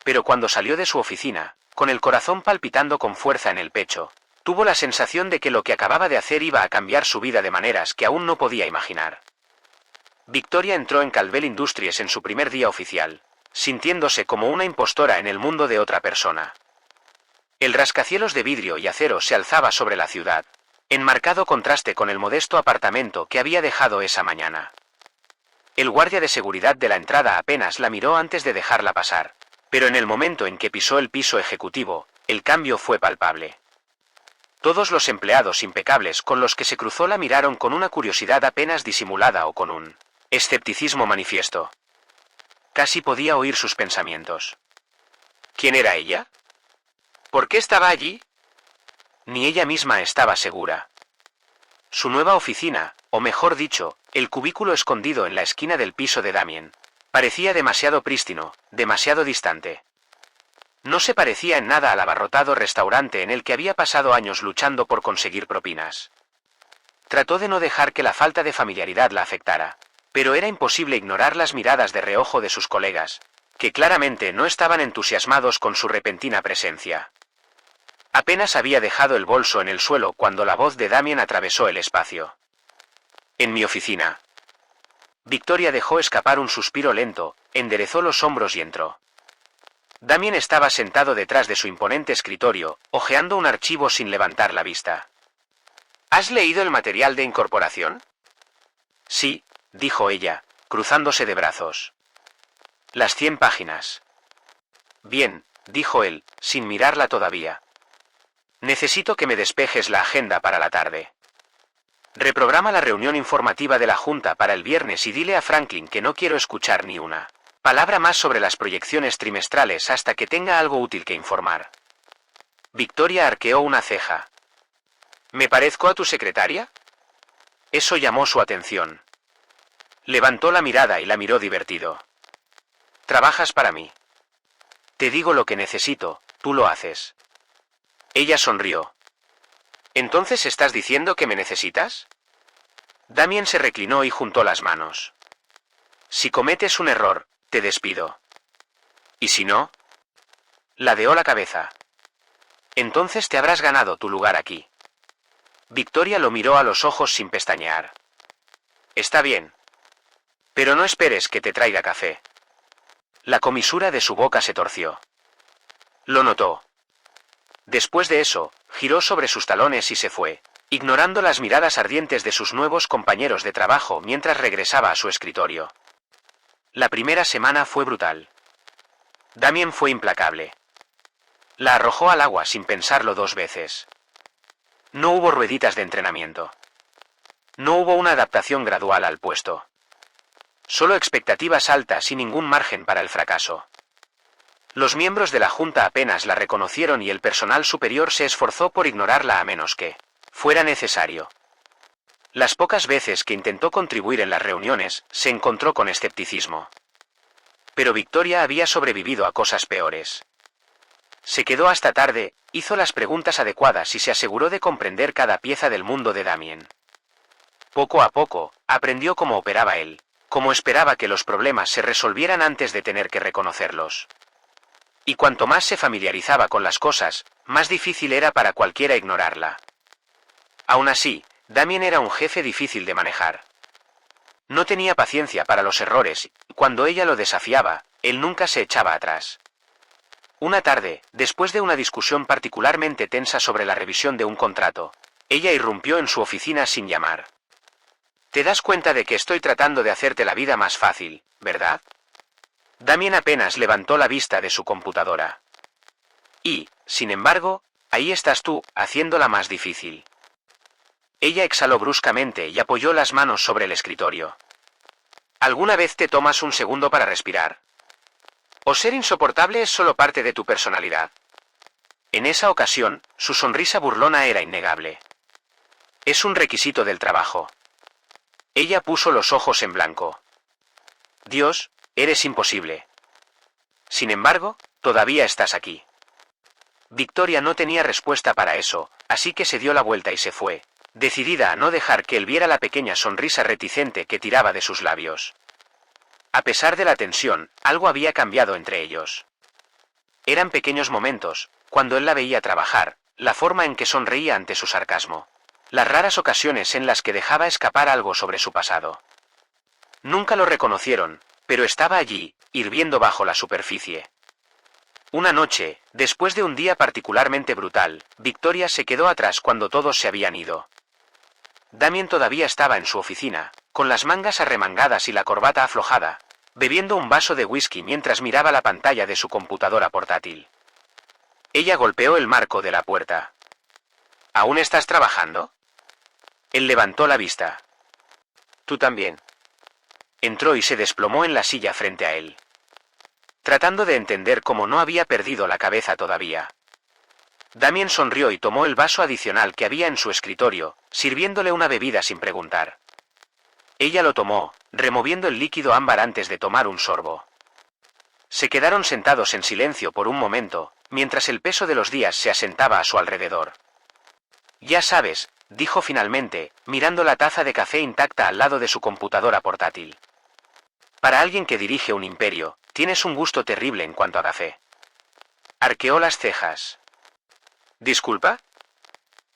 Speaker 1: Pero cuando salió de su oficina, con el corazón palpitando con fuerza en el pecho, tuvo la sensación de que lo que acababa de hacer iba a cambiar su vida de maneras que aún no podía imaginar. Victoria entró en Calvel Industries en su primer día oficial, sintiéndose como una impostora en el mundo de otra persona. El rascacielos de vidrio y acero se alzaba sobre la ciudad, en marcado contraste con el modesto apartamento que había dejado esa mañana. El guardia de seguridad de la entrada apenas la miró antes de dejarla pasar, pero en el momento en que pisó el piso ejecutivo, el cambio fue palpable. Todos los empleados impecables con los que se cruzó la miraron con una curiosidad apenas disimulada o con un escepticismo manifiesto. Casi podía oír sus pensamientos. ¿Quién era ella? ¿Por qué estaba allí? Ni ella misma estaba segura. Su nueva oficina, o mejor dicho, el cubículo escondido en la esquina del piso de Damien, parecía demasiado prístino, demasiado distante. No se parecía en nada al abarrotado restaurante en el que había pasado años luchando por conseguir propinas. Trató de no dejar que la falta de familiaridad la afectara, pero era imposible ignorar las miradas de reojo de sus colegas, que claramente no estaban entusiasmados con su repentina presencia. Apenas había dejado el bolso en el suelo cuando la voz de Damien atravesó el espacio. En mi oficina. Victoria dejó escapar un suspiro lento, enderezó los hombros y entró. Damien estaba sentado detrás de su imponente escritorio, hojeando un archivo sin levantar la vista. ¿Has leído el material de incorporación? Sí, dijo ella, cruzándose de brazos. Las 100 páginas. Bien, dijo él, sin mirarla todavía. Necesito que me despejes la agenda para la tarde. Reprograma la reunión informativa de la Junta para el viernes y dile a Franklin que no quiero escuchar ni una palabra más sobre las proyecciones trimestrales hasta que tenga algo útil que informar. Victoria arqueó una ceja. ¿Me parezco a tu secretaria? Eso llamó su atención. Levantó la mirada y la miró divertido. Trabajas para mí. Te digo lo que necesito, tú lo haces. Ella sonrió. ¿Entonces estás diciendo que me necesitas? Damien se reclinó y juntó las manos. Si cometes un error, te despido. ¿Y si no? Ladeó la cabeza. Entonces te habrás ganado tu lugar aquí. Victoria lo miró a los ojos sin pestañear. Está bien. Pero no esperes que te traiga café. La comisura de su boca se torció. Lo notó. Después de eso, giró sobre sus talones y se fue, ignorando las miradas ardientes de sus nuevos compañeros de trabajo mientras regresaba a su escritorio. La primera semana fue brutal. Damien fue implacable. La arrojó al agua sin pensarlo 2 veces. No hubo rueditas de entrenamiento. No hubo una adaptación gradual al puesto. Solo expectativas altas y ningún margen para el fracaso. Los miembros de la Junta apenas la reconocieron y el personal superior se esforzó por ignorarla a menos que fuera necesario. Las pocas veces que intentó contribuir en las reuniones, se encontró con escepticismo. Pero Victoria había sobrevivido a cosas peores. Se quedó hasta tarde, hizo las preguntas adecuadas y se aseguró de comprender cada pieza del mundo de Damien. Poco a poco, aprendió cómo operaba él, cómo esperaba que los problemas se resolvieran antes de tener que reconocerlos. Y cuanto más se familiarizaba con las cosas, más difícil era para cualquiera ignorarla. Aún así, Damien era un jefe difícil de manejar. No tenía paciencia para los errores, y cuando ella lo desafiaba, él nunca se echaba atrás. Una tarde, después de una discusión particularmente tensa sobre la revisión de un contrato, ella irrumpió en su oficina sin llamar. «Te das cuenta de que estoy tratando de hacerte la vida más fácil, ¿verdad?» Damien apenas levantó la vista de su computadora. Y, sin embargo, ahí estás tú, haciéndola más difícil. Ella exhaló bruscamente y apoyó las manos sobre el escritorio. ¿Alguna vez te tomas un segundo para respirar? ¿O ser insoportable es solo parte de tu personalidad? En esa ocasión, su sonrisa burlona era innegable. Es un requisito del trabajo. Ella puso los ojos en blanco. Dios, eres imposible. Sin embargo, todavía estás aquí. Victoria no tenía respuesta para eso, así que se dio la vuelta y se fue, decidida a no dejar que él viera la pequeña sonrisa reticente que tiraba de sus labios. A pesar de la tensión, algo había cambiado entre ellos. Eran pequeños momentos, cuando él la veía trabajar, la forma en que sonreía ante su sarcasmo, las raras ocasiones en las que dejaba escapar algo sobre su pasado. Nunca lo reconocieron, pero estaba allí, hirviendo bajo la superficie. Una noche, después de un día particularmente brutal, Victoria se quedó atrás cuando todos se habían ido. Damien todavía estaba en su oficina, con las mangas arremangadas y la corbata aflojada, bebiendo un vaso de whisky mientras miraba la pantalla de su computadora portátil. Ella golpeó el marco de la puerta. ¿Aún estás trabajando? Él levantó la vista. Tú también. Entró y se desplomó en la silla frente a él. Tratando de entender cómo no había perdido la cabeza todavía. Damien sonrió y tomó el vaso adicional que había en su escritorio, sirviéndole una bebida sin preguntar. Ella lo tomó, removiendo el líquido ámbar antes de tomar un sorbo. Se quedaron sentados en silencio por un momento, mientras el peso de los días se asentaba a su alrededor. Ya sabes, dijo finalmente, mirando la taza de café intacta al lado de su computadora portátil. Para alguien que dirige un imperio, tienes un gusto terrible en cuanto a café. Arqueó las cejas. ¿Disculpa?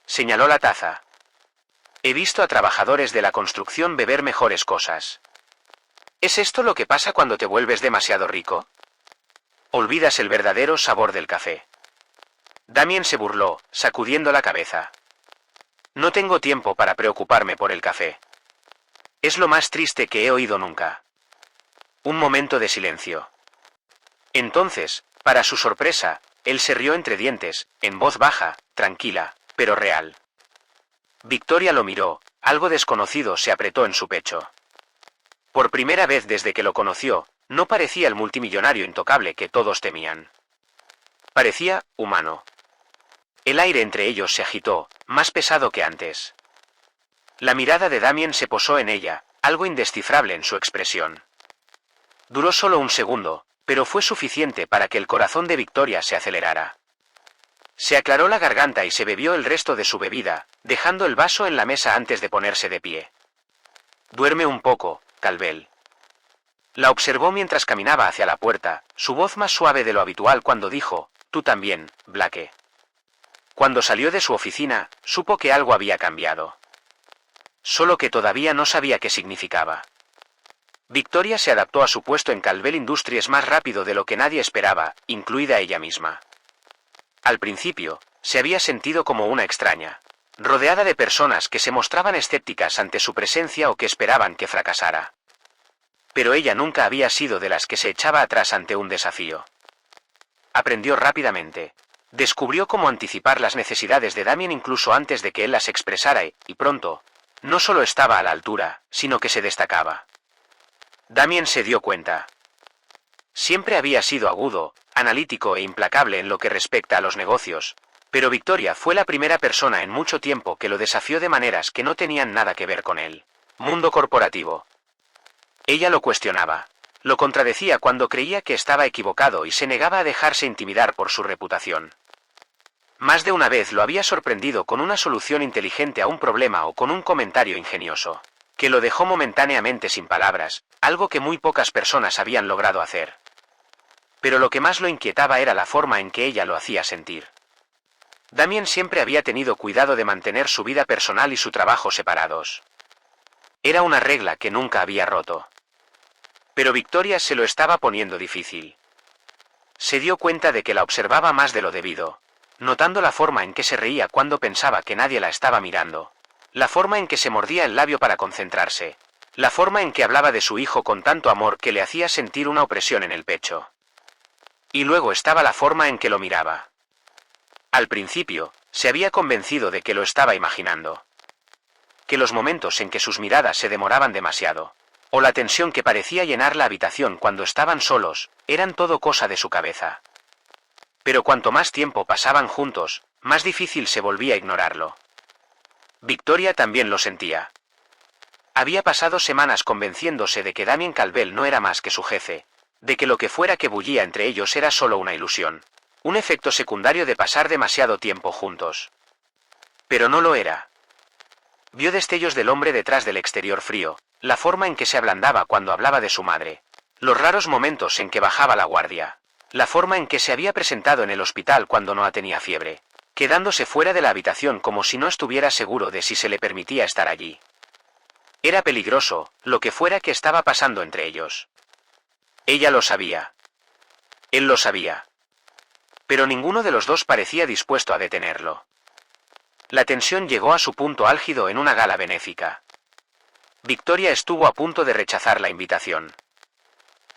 Speaker 1: Señaló la taza. He visto a trabajadores de la construcción beber mejores cosas. ¿Es esto lo que pasa cuando te vuelves demasiado rico? Olvidas el verdadero sabor del café. Damien se burló, sacudiendo la cabeza. No tengo tiempo para preocuparme por el café. Es lo más triste que he oído nunca. Un momento de silencio. Entonces, para su sorpresa, él se rió entre dientes, en voz baja, tranquila, pero real. Victoria lo miró, algo desconocido se apretó en su pecho. Por primera vez desde que lo conoció, no parecía el multimillonario intocable que todos temían. Parecía humano. El aire entre ellos se agitó, más pesado que antes. La mirada de Damien se posó en ella, algo indescifrable en su expresión. Duró solo un segundo, pero fue suficiente para que el corazón de Victoria se acelerara. Se aclaró la garganta y se bebió el resto de su bebida, dejando el vaso en la mesa antes de ponerse de pie. Duerme un poco, Calvel. La observó mientras caminaba hacia la puerta, su voz más suave de lo habitual cuando dijo, tú también, Blake. Cuando salió de su oficina, supo que algo había cambiado. Solo que todavía no sabía qué significaba. Victoria se adaptó a su puesto en Calvel Industries más rápido de lo que nadie esperaba, incluida ella misma. Al principio, se había sentido como una extraña, rodeada de personas que se mostraban escépticas ante su presencia o que esperaban que fracasara. Pero ella nunca había sido de las que se echaba atrás ante un desafío. Aprendió rápidamente. Descubrió cómo anticipar las necesidades de Damien incluso antes de que él las expresara y pronto, no solo estaba a la altura, sino que se destacaba. Damien se dio cuenta. Siempre había sido agudo, analítico e implacable en lo que respecta a los negocios, pero Victoria fue la primera persona en mucho tiempo que lo desafió de maneras que no tenían nada que ver con él. Mundo corporativo. Ella lo cuestionaba, lo contradecía cuando creía que estaba equivocado y se negaba a dejarse intimidar por su reputación. Más de una vez lo había sorprendido con una solución inteligente a un problema o con un comentario ingenioso, que lo dejó momentáneamente sin palabras, algo que muy pocas personas habían logrado hacer. Pero lo que más lo inquietaba era la forma en que ella lo hacía sentir. Damien siempre había tenido cuidado de mantener su vida personal y su trabajo separados. Era una regla que nunca había roto. Pero Victoria se lo estaba poniendo difícil. Se dio cuenta de que la observaba más de lo debido, notando la forma en que se reía cuando pensaba que nadie la estaba mirando, la forma en que se mordía el labio para concentrarse, la forma en que hablaba de su hijo con tanto amor que le hacía sentir una opresión en el pecho. Y luego estaba la forma en que lo miraba. Al principio, se había convencido de que lo estaba imaginando. Que los momentos en que sus miradas se demoraban demasiado, o la tensión que parecía llenar la habitación cuando estaban solos, eran todo cosa de su cabeza. Pero cuanto más tiempo pasaban juntos, más difícil se volvía a ignorarlo. Victoria también lo sentía. Había pasado semanas convenciéndose de que Damien Calvel no era más que su jefe, de que lo que fuera que bullía entre ellos era solo una ilusión, un efecto secundario de pasar demasiado tiempo juntos. Pero no lo era. Vio destellos del hombre detrás del exterior frío, la forma en que se ablandaba cuando hablaba de su madre, los raros momentos en que bajaba la guardia, la forma en que se había presentado en el hospital cuando no tenía fiebre, quedándose fuera de la habitación como si no estuviera seguro de si se le permitía estar allí. Era peligroso, lo que fuera que estaba pasando entre ellos. Ella lo sabía. Él lo sabía. Pero ninguno de los dos parecía dispuesto a detenerlo. La tensión llegó a su punto álgido en una gala benéfica. Victoria estuvo a punto de rechazar la invitación.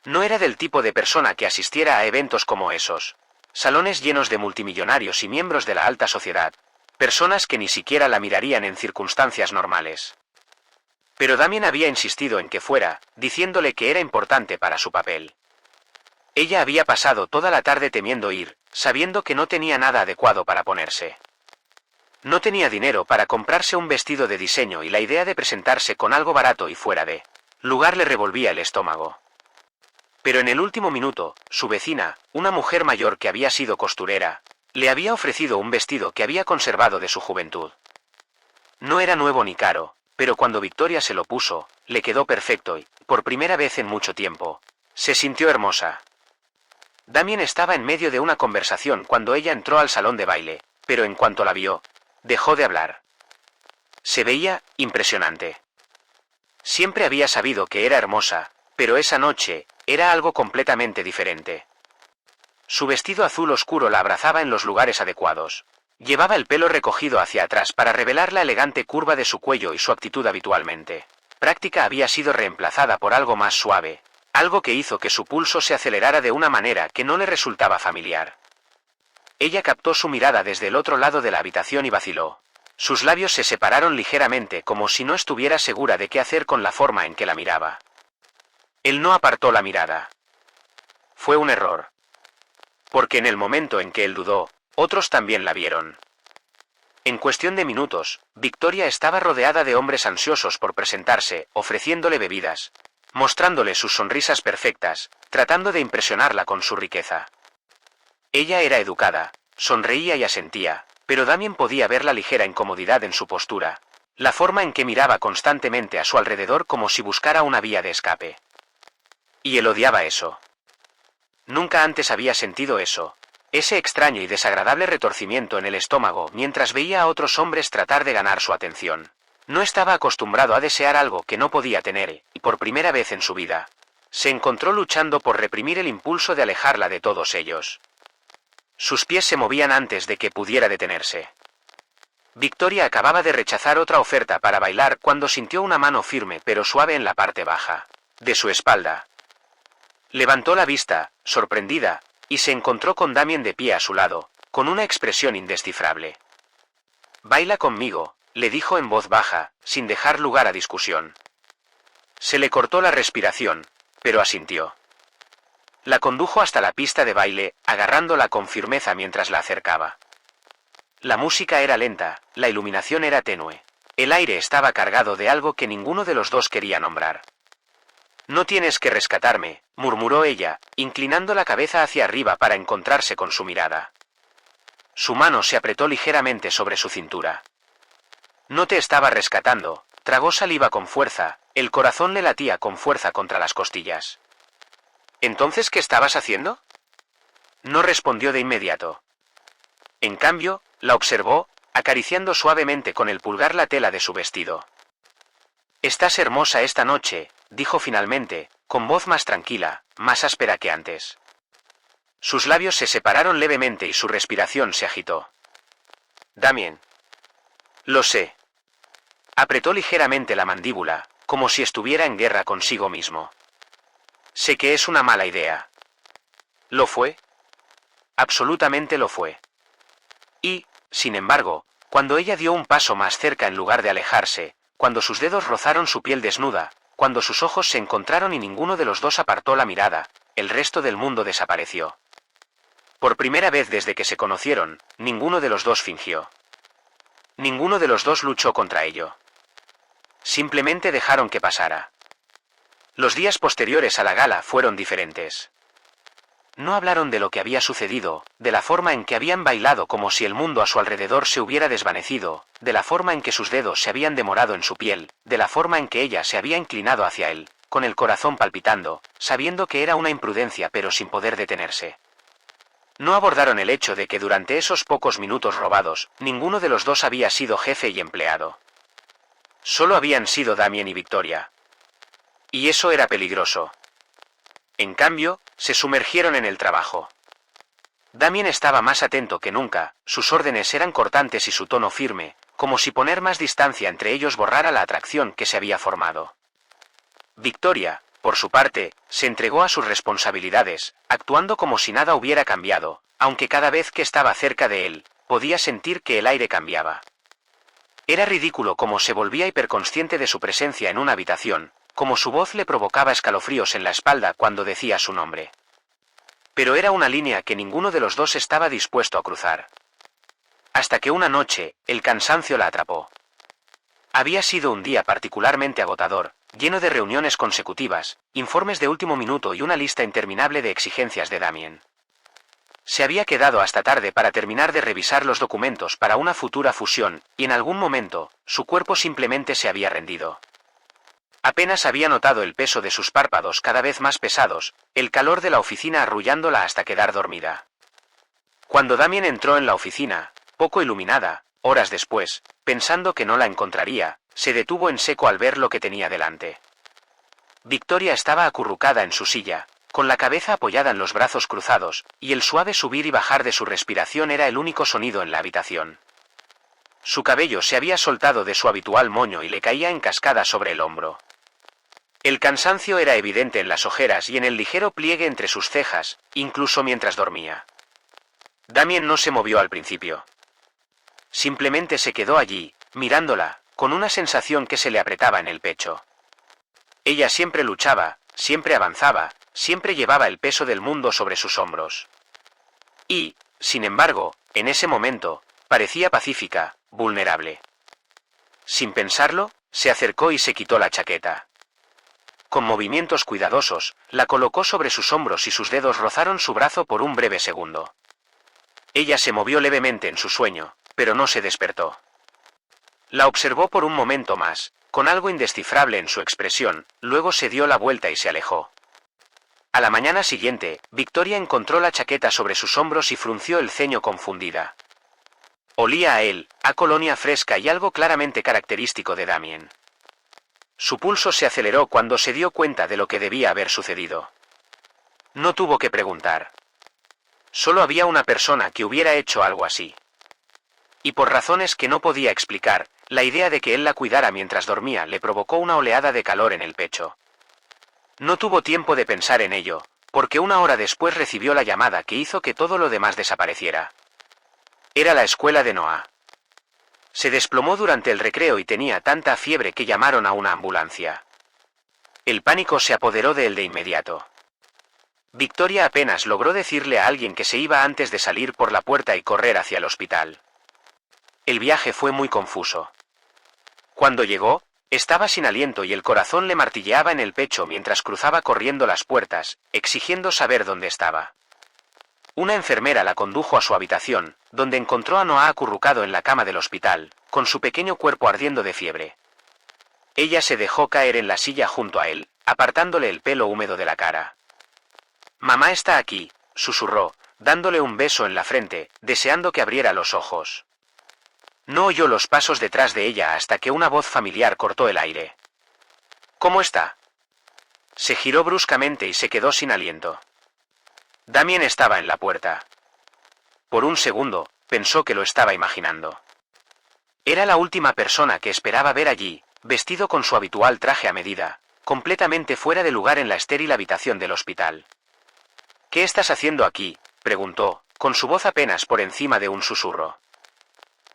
Speaker 1: No era del tipo de persona que asistiera a eventos como esos, salones llenos de multimillonarios y miembros de la alta sociedad, personas que ni siquiera la mirarían en circunstancias normales. Pero Damien había insistido en que fuera, diciéndole que era importante para su papel. Ella había pasado toda la tarde temiendo ir, sabiendo que no tenía nada adecuado para ponerse. No tenía dinero para comprarse un vestido de diseño y la idea de presentarse con algo barato y fuera de lugar le revolvía el estómago. Pero en el último minuto, su vecina, una mujer mayor que había sido costurera, le había ofrecido un vestido que había conservado de su juventud. No era nuevo ni caro, pero cuando Victoria se lo puso, le quedó perfecto y, por primera vez en mucho tiempo, se sintió hermosa. Damien estaba en medio de una conversación cuando ella entró al salón de baile, pero en cuanto la vio, dejó de hablar. Se veía impresionante. Siempre había sabido que era hermosa, pero esa noche, era algo completamente diferente. Su vestido azul oscuro la abrazaba en los lugares adecuados. Llevaba el pelo recogido hacia atrás para revelar la elegante curva de su cuello y su actitud habitualmente práctica había sido reemplazada por algo más suave, algo que hizo que su pulso se acelerara de una manera que no le resultaba familiar. Ella captó su mirada desde el otro lado de la habitación y vaciló. Sus labios se separaron ligeramente como si no estuviera segura de qué hacer con la forma en que la miraba. Él no apartó la mirada. Fue un error. Porque en el momento en que él dudó, otros también la vieron. En cuestión de minutos, Victoria estaba rodeada de hombres ansiosos por presentarse, ofreciéndole bebidas, mostrándole sus sonrisas perfectas, tratando de impresionarla con su riqueza. Ella era educada, sonreía y asentía, pero Damien podía ver la ligera incomodidad en su postura, la forma en que miraba constantemente a su alrededor como si buscara una vía de escape. Y él odiaba eso. Nunca antes había sentido eso, ese extraño y desagradable retorcimiento en el estómago mientras veía a otros hombres tratar de ganar su atención. No estaba acostumbrado a desear algo que no podía tener, y por primera vez en su vida, se encontró luchando por reprimir el impulso de alejarla de todos ellos. Sus pies se movían antes de que pudiera detenerse. Victoria acababa de rechazar otra oferta para bailar cuando sintió una mano firme pero suave en la parte baja de su espalda. Levantó la vista, sorprendida, y se encontró con Damien de pie a su lado, con una expresión indescifrable. «Baila conmigo», le dijo en voz baja, sin dejar lugar a discusión. Se le cortó la respiración, pero asintió. La condujo hasta la pista de baile, agarrándola con firmeza mientras la acercaba. La música era lenta, la iluminación era tenue. El aire estaba cargado de algo que ninguno de los dos quería nombrar. «No tienes que rescatarme», murmuró ella, inclinando la cabeza hacia arriba para encontrarse con su mirada. Su mano se apretó ligeramente sobre su cintura. «No te estaba rescatando», tragó saliva con fuerza, el corazón le latía con fuerza contra las costillas. «¿Entonces qué estabas haciendo?» No respondió de inmediato. En cambio, la observó, acariciando suavemente con el pulgar la tela de su vestido. «Estás hermosa esta noche», dijo finalmente, con voz más tranquila, más áspera que antes. Sus labios se separaron levemente y su respiración se agitó. Damien. Lo sé. Apretó ligeramente la mandíbula, como si estuviera en guerra consigo mismo. Sé que es una mala idea. ¿Lo fue? Absolutamente lo fue. Y, sin embargo, cuando ella dio un paso más cerca en lugar de alejarse, cuando sus dedos rozaron su piel desnuda, cuando sus ojos se encontraron y ninguno de los dos apartó la mirada, el resto del mundo desapareció. Por primera vez desde que se conocieron, ninguno de los dos fingió. Ninguno de los dos luchó contra ello. Simplemente dejaron que pasara. Los días posteriores a la gala fueron diferentes. No hablaron de lo que había sucedido, de la forma en que habían bailado como si el mundo a su alrededor se hubiera desvanecido, de la forma en que sus dedos se habían demorado en su piel, de la forma en que ella se había inclinado hacia él, con el corazón palpitando, sabiendo que era una imprudencia pero sin poder detenerse. No abordaron el hecho de que durante esos pocos minutos robados, ninguno de los dos había sido jefe y empleado. Solo habían sido Damien y Victoria. Y eso era peligroso. En cambio, se sumergieron en el trabajo. Damien estaba más atento que nunca, sus órdenes eran cortantes y su tono firme, como si poner más distancia entre ellos borrara la atracción que se había formado. Victoria, por su parte, se entregó a sus responsabilidades, actuando como si nada hubiera cambiado, aunque cada vez que estaba cerca de él, podía sentir que el aire cambiaba. Era ridículo cómo se volvía hiperconsciente de su presencia en una habitación, como su voz le provocaba escalofríos en la espalda cuando decía su nombre. Pero era una línea que ninguno de los dos estaba dispuesto a cruzar. Hasta que una noche, el cansancio la atrapó. Había sido un día particularmente agotador, lleno de reuniones consecutivas, informes de último minuto y una lista interminable de exigencias de Damien. Se había quedado hasta tarde para terminar de revisar los documentos para una futura fusión, y en algún momento, su cuerpo simplemente se había rendido. Apenas había notado el peso de sus párpados cada vez más pesados, el calor de la oficina arrullándola hasta quedar dormida. Cuando Damien entró en la oficina, poco iluminada, horas después, pensando que no la encontraría, se detuvo en seco al ver lo que tenía delante. Victoria estaba acurrucada en su silla, con la cabeza apoyada en los brazos cruzados, y el suave subir y bajar de su respiración era el único sonido en la habitación. Su cabello se había soltado de su habitual moño y le caía en cascada sobre el hombro. El cansancio era evidente en las ojeras y en el ligero pliegue entre sus cejas, incluso mientras dormía. Damien no se movió al principio. Simplemente se quedó allí, mirándola, con una sensación que se le apretaba en el pecho. Ella siempre luchaba, siempre avanzaba, siempre llevaba el peso del mundo sobre sus hombros. Y, sin embargo, en ese momento, parecía pacífica, vulnerable. Sin pensarlo, se acercó y se quitó la chaqueta. Con movimientos cuidadosos, la colocó sobre sus hombros y sus dedos rozaron su brazo por un breve segundo. Ella se movió levemente en su sueño, pero no se despertó. La observó por un momento más, con algo indescifrable en su expresión, luego se dio la vuelta y se alejó. A la mañana siguiente, Victoria encontró la chaqueta sobre sus hombros y frunció el ceño confundida. Olía a él, a colonia fresca y algo claramente característico de Damien. Su pulso se aceleró cuando se dio cuenta de lo que debía haber sucedido. No tuvo que preguntar. Solo había una persona que hubiera hecho algo así. Y por razones que no podía explicar, la idea de que él la cuidara mientras dormía le provocó una oleada de calor en el pecho. No tuvo tiempo de pensar en ello, porque una hora después recibió la llamada que hizo que todo lo demás desapareciera. Era la escuela de Noah. Se desplomó durante el recreo y tenía tanta fiebre que llamaron a una ambulancia. El pánico se apoderó de él de inmediato. Victoria apenas logró decirle a alguien que se iba antes de salir por la puerta y correr hacia el hospital. El viaje fue muy confuso. Cuando llegó, estaba sin aliento y el corazón le martilleaba en el pecho mientras cruzaba corriendo las puertas, exigiendo saber dónde estaba. Una enfermera la condujo a su habitación, donde encontró a Noah acurrucado en la cama del hospital, con su pequeño cuerpo ardiendo de fiebre. Ella se dejó caer en la silla junto a él, apartándole el pelo húmedo de la cara. «Mamá está aquí», susurró, dándole un beso en la frente, deseando que abriera los ojos. No oyó los pasos detrás de ella hasta que una voz familiar cortó el aire. «¿Cómo está?» Se giró bruscamente y se quedó sin aliento. Damien estaba en la puerta. Por un segundo, pensó que lo estaba imaginando. Era la última persona que esperaba ver allí, vestido con su habitual traje a medida, completamente fuera de lugar en la estéril habitación del hospital. «¿Qué estás haciendo aquí?», preguntó, con su voz apenas por encima de un susurro.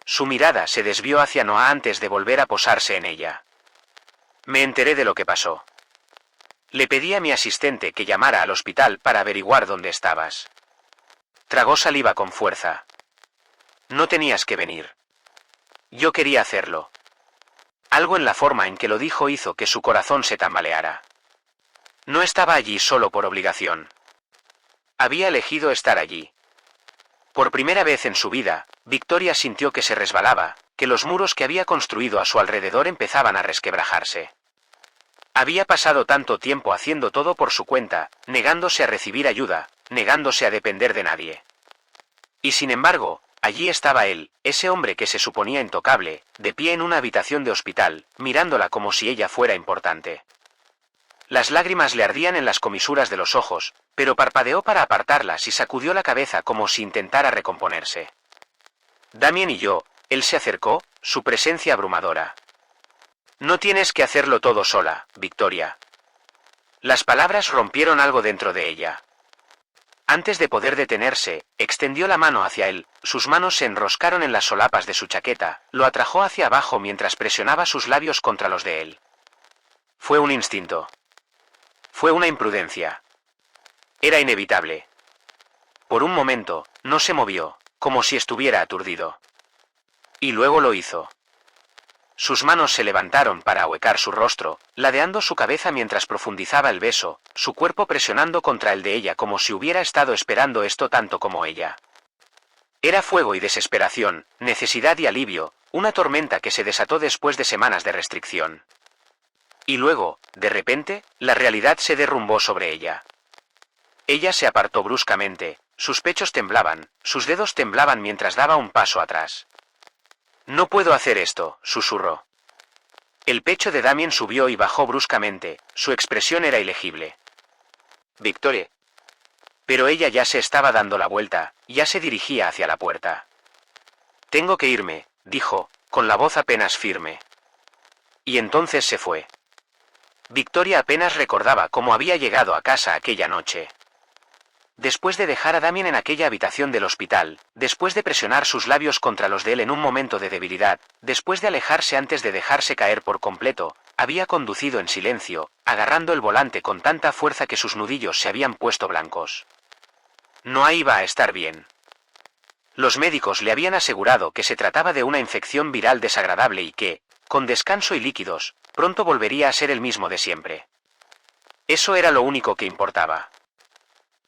Speaker 1: Su mirada se desvió hacia Noah antes de volver a posarse en ella. «Me enteré de lo que pasó. Le pedí a mi asistente que llamara al hospital para averiguar dónde estabas». Tragó saliva con fuerza. «No tenías que venir. Yo quería hacerlo». Algo en la forma en que lo dijo hizo que su corazón se tambaleara. No estaba allí solo por obligación. Había elegido estar allí. Por primera vez en su vida, Victoria sintió que se resbalaba, que los muros que había construido a su alrededor empezaban a resquebrajarse. Había pasado tanto tiempo haciendo todo por su cuenta, negándose a recibir ayuda, negándose a depender de nadie. Y sin embargo, allí estaba él, ese hombre que se suponía intocable, de pie en una habitación de hospital, mirándola como si ella fuera importante. Las lágrimas le ardían en las comisuras de los ojos, pero parpadeó para apartarlas y sacudió la cabeza como si intentara recomponerse. «Damien y yo», él se acercó, su presencia abrumadora. «No tienes que hacerlo todo sola, Victoria». Las palabras rompieron algo dentro de ella. Antes de poder detenerse, extendió la mano hacia él, sus manos se enroscaron en las solapas de su chaqueta, lo atrajo hacia abajo mientras presionaba sus labios contra los de él. Fue un instinto. Fue una imprudencia. Era inevitable. Por un momento, no se movió, como si estuviera aturdido. Y luego lo hizo. Sus manos se levantaron para ahuecar su rostro, ladeando su cabeza mientras profundizaba el beso, su cuerpo presionando contra el de ella como si hubiera estado esperando esto tanto como ella. Era fuego y desesperación, necesidad y alivio, una tormenta que se desató después de semanas de restricción. Y luego, de repente, la realidad se derrumbó sobre ella. Ella se apartó bruscamente, sus pechos temblaban, sus dedos temblaban mientras daba un paso atrás. «No puedo hacer esto», susurró. El pecho de Damien subió y bajó bruscamente, su expresión era ilegible. «Victoria». Pero ella ya se estaba dando la vuelta, ya se dirigía hacia la puerta. «Tengo que irme», dijo, con la voz apenas firme. Y entonces se fue. Victoria apenas recordaba cómo había llegado a casa aquella noche. Después de dejar a Damien en aquella habitación del hospital, después de presionar sus labios contra los de él en un momento de debilidad, después de alejarse antes de dejarse caer por completo, había conducido en silencio, agarrando el volante con tanta fuerza que sus nudillos se habían puesto blancos. No iba a estar bien. Los médicos le habían asegurado que se trataba de una infección viral desagradable y que, con descanso y líquidos, pronto volvería a ser el mismo de siempre. Eso era lo único que importaba.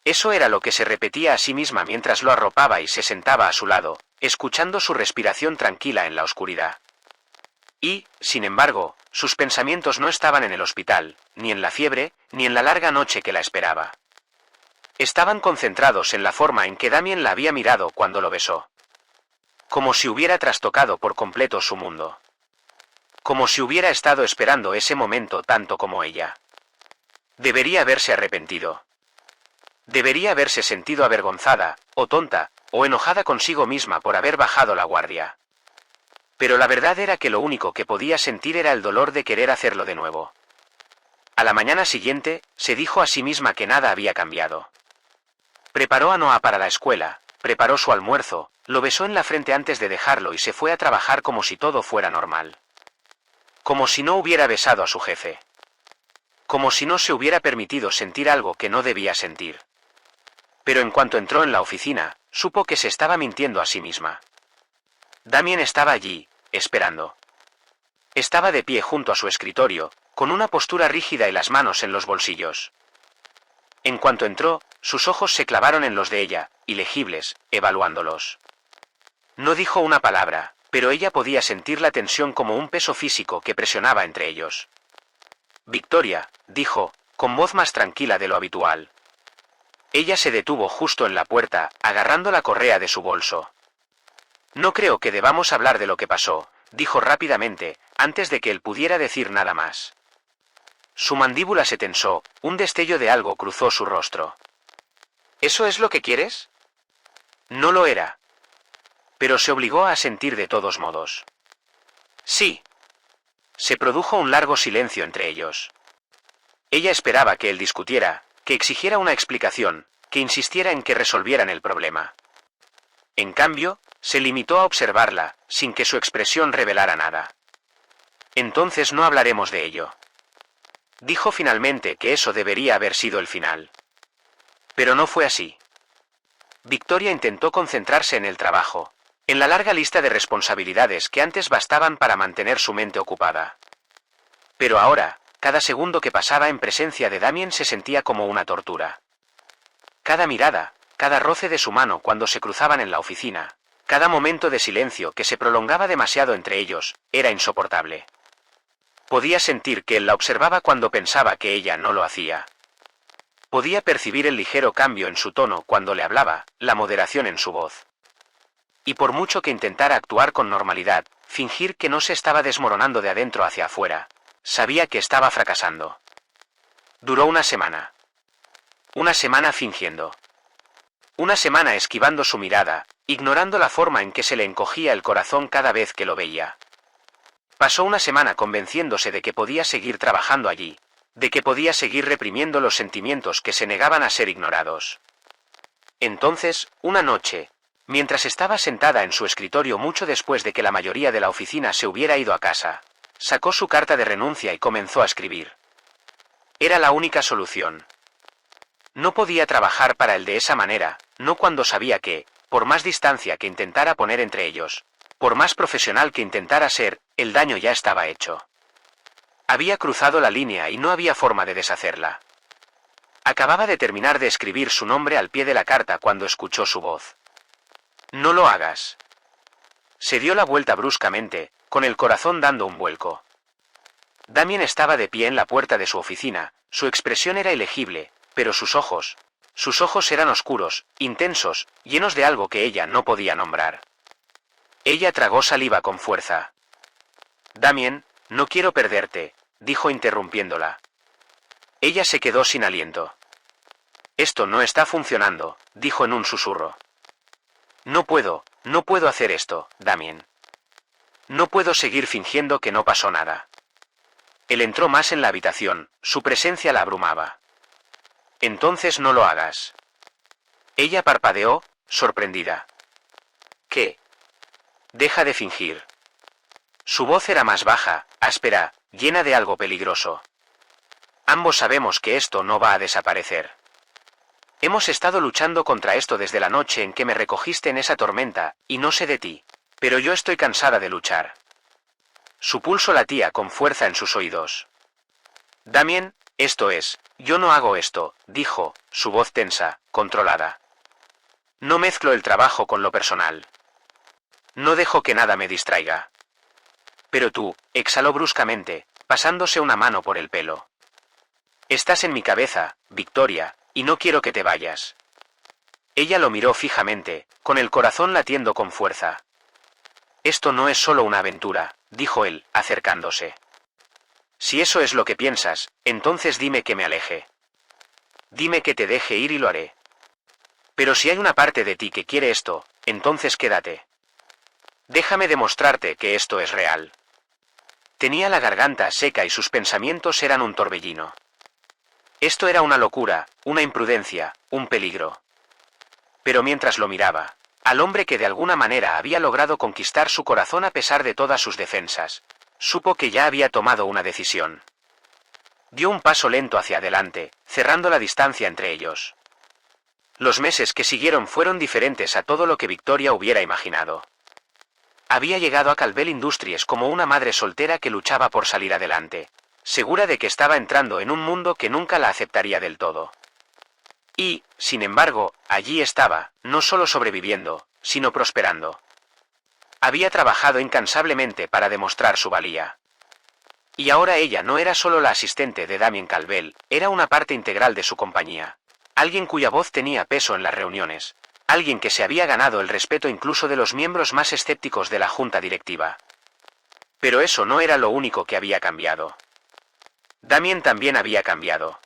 Speaker 1: Eso era lo que se repetía a sí misma mientras lo arropaba y se sentaba a su lado, escuchando su respiración tranquila en la oscuridad. Y, sin embargo, sus pensamientos no estaban en el hospital, ni en la fiebre, ni en la larga noche que la esperaba. Estaban concentrados en la forma en que Damien la había mirado cuando lo besó. Como si hubiera trastocado por completo su mundo. Como si hubiera estado esperando ese momento tanto como ella. Debería haberse arrepentido. Debería haberse sentido avergonzada, o tonta, o enojada consigo misma por haber bajado la guardia. Pero la verdad era que lo único que podía sentir era el dolor de querer hacerlo de nuevo. A la mañana siguiente, se dijo a sí misma que nada había cambiado. Preparó a Noah para la escuela, preparó su almuerzo, lo besó en la frente antes de dejarlo y se fue a trabajar como si todo fuera normal. Como si no hubiera besado a su jefe. Como si no se hubiera permitido sentir algo que no debía sentir. Pero en cuanto entró en la oficina, supo que se estaba mintiendo a sí misma. Damien estaba allí, esperando. Estaba de pie junto a su escritorio, con una postura rígida y las manos en los bolsillos. En cuanto entró, sus ojos se clavaron en los de ella, ilegibles, evaluándolos. No dijo una palabra, pero ella podía sentir la tensión como un peso físico que presionaba entre ellos. «Victoria», dijo, con voz más tranquila de lo habitual. Ella se detuvo justo en la puerta, agarrando la correa de su bolso. «No creo que debamos hablar de lo que pasó», dijo rápidamente, antes de que él pudiera decir nada más. Su mandíbula se tensó, un destello de algo cruzó su rostro. ¿Eso es lo que quieres? No lo era. Pero se obligó a asentir de todos modos. Sí. Se produjo un largo silencio entre ellos. Ella esperaba que él discutiera, que exigiera una explicación, que insistiera en que resolvieran el problema. En cambio, se limitó a observarla, sin que su expresión revelara nada. Entonces no hablaremos de ello. Dijo finalmente que eso debería haber sido el final. Pero no fue así. Victoria intentó concentrarse en el trabajo, en la larga lista de responsabilidades que antes bastaban para mantener su mente ocupada. Pero ahora, cada segundo que pasaba en presencia de Damien se sentía como una tortura. Cada mirada, cada roce de su mano cuando se cruzaban en la oficina, cada momento de silencio que se prolongaba demasiado entre ellos, era insoportable. Podía sentir que él la observaba cuando pensaba que ella no lo hacía. Podía percibir el ligero cambio en su tono cuando le hablaba, la moderación en su voz. Y por mucho que intentara actuar con normalidad, fingir que no se estaba desmoronando de adentro hacia afuera, sabía que estaba fracasando. Duró una semana. Una semana fingiendo. Una semana esquivando su mirada, ignorando la forma en que se le encogía el corazón cada vez que lo veía. Pasó una semana convenciéndose de que podía seguir trabajando allí, de que podía seguir reprimiendo los sentimientos que se negaban a ser ignorados. Entonces, una noche, mientras estaba sentada en su escritorio mucho después de que la mayoría de la oficina se hubiera ido a casa, sacó su carta de renuncia y comenzó a escribir. Era la única solución. No podía trabajar para él de esa manera, no cuando sabía que, por más distancia que intentara poner entre ellos, por más profesional que intentara ser, el daño ya estaba hecho. Había cruzado la línea y no había forma de deshacerla. Acababa de terminar de escribir su nombre al pie de la carta cuando escuchó su voz. No lo hagas. Se dio la vuelta bruscamente, con el corazón dando un vuelco. Damien estaba de pie en la puerta de su oficina, su expresión era ilegible, pero sus ojos eran oscuros, intensos, llenos de algo que ella no podía nombrar. Ella tragó saliva con fuerza. Damien, no quiero perderte, dijo interrumpiéndola. Ella se quedó sin aliento. Esto no está funcionando, dijo en un susurro. No puedo hacer esto, Damien. No puedo seguir fingiendo que no pasó nada. Él entró más en la habitación, su presencia la abrumaba. Entonces no lo hagas. Ella parpadeó, sorprendida. ¿Qué? Deja de fingir. Su voz era más baja, áspera, llena de algo peligroso. Ambos sabemos que esto no va a desaparecer. Hemos estado luchando contra esto desde la noche en que me recogiste en esa tormenta, y no sé de ti, pero yo estoy cansada de luchar. Su pulso latía con fuerza en sus oídos. Damien, yo no hago esto, dijo, su voz tensa, controlada. No mezclo el trabajo con lo personal. No dejo que nada me distraiga. Pero tú, exhaló bruscamente, pasándose una mano por el pelo. Estás en mi cabeza, Victoria, y no quiero que te vayas. Ella lo miró fijamente, con el corazón latiendo con fuerza. Esto no es solo una aventura, dijo él, acercándose. Si eso es lo que piensas, entonces dime que me aleje. Dime que te deje ir y lo haré. Pero si hay una parte de ti que quiere esto, entonces quédate. Déjame demostrarte que esto es real. Tenía la garganta seca y sus pensamientos eran un torbellino. Esto era una locura, una imprudencia, un peligro. Pero mientras lo miraba, al hombre que de alguna manera había logrado conquistar su corazón a pesar de todas sus defensas, supo que ya había tomado una decisión. Dio un paso lento hacia adelante, cerrando la distancia entre ellos. Los meses que siguieron fueron diferentes a todo lo que Victoria hubiera imaginado. Había llegado a Calvel Industries como una madre soltera que luchaba por salir adelante, segura de que estaba entrando en un mundo que nunca la aceptaría del todo. Y, sin embargo, allí estaba, no solo sobreviviendo, sino prosperando. Había trabajado incansablemente para demostrar su valía. Y ahora ella no era solo la asistente de Damien Calvel, era una parte integral de su compañía. Alguien cuya voz tenía peso en las reuniones. Alguien que se había ganado el respeto incluso de los miembros más escépticos de la junta directiva. Pero eso no era lo único que había cambiado. Damien también había cambiado.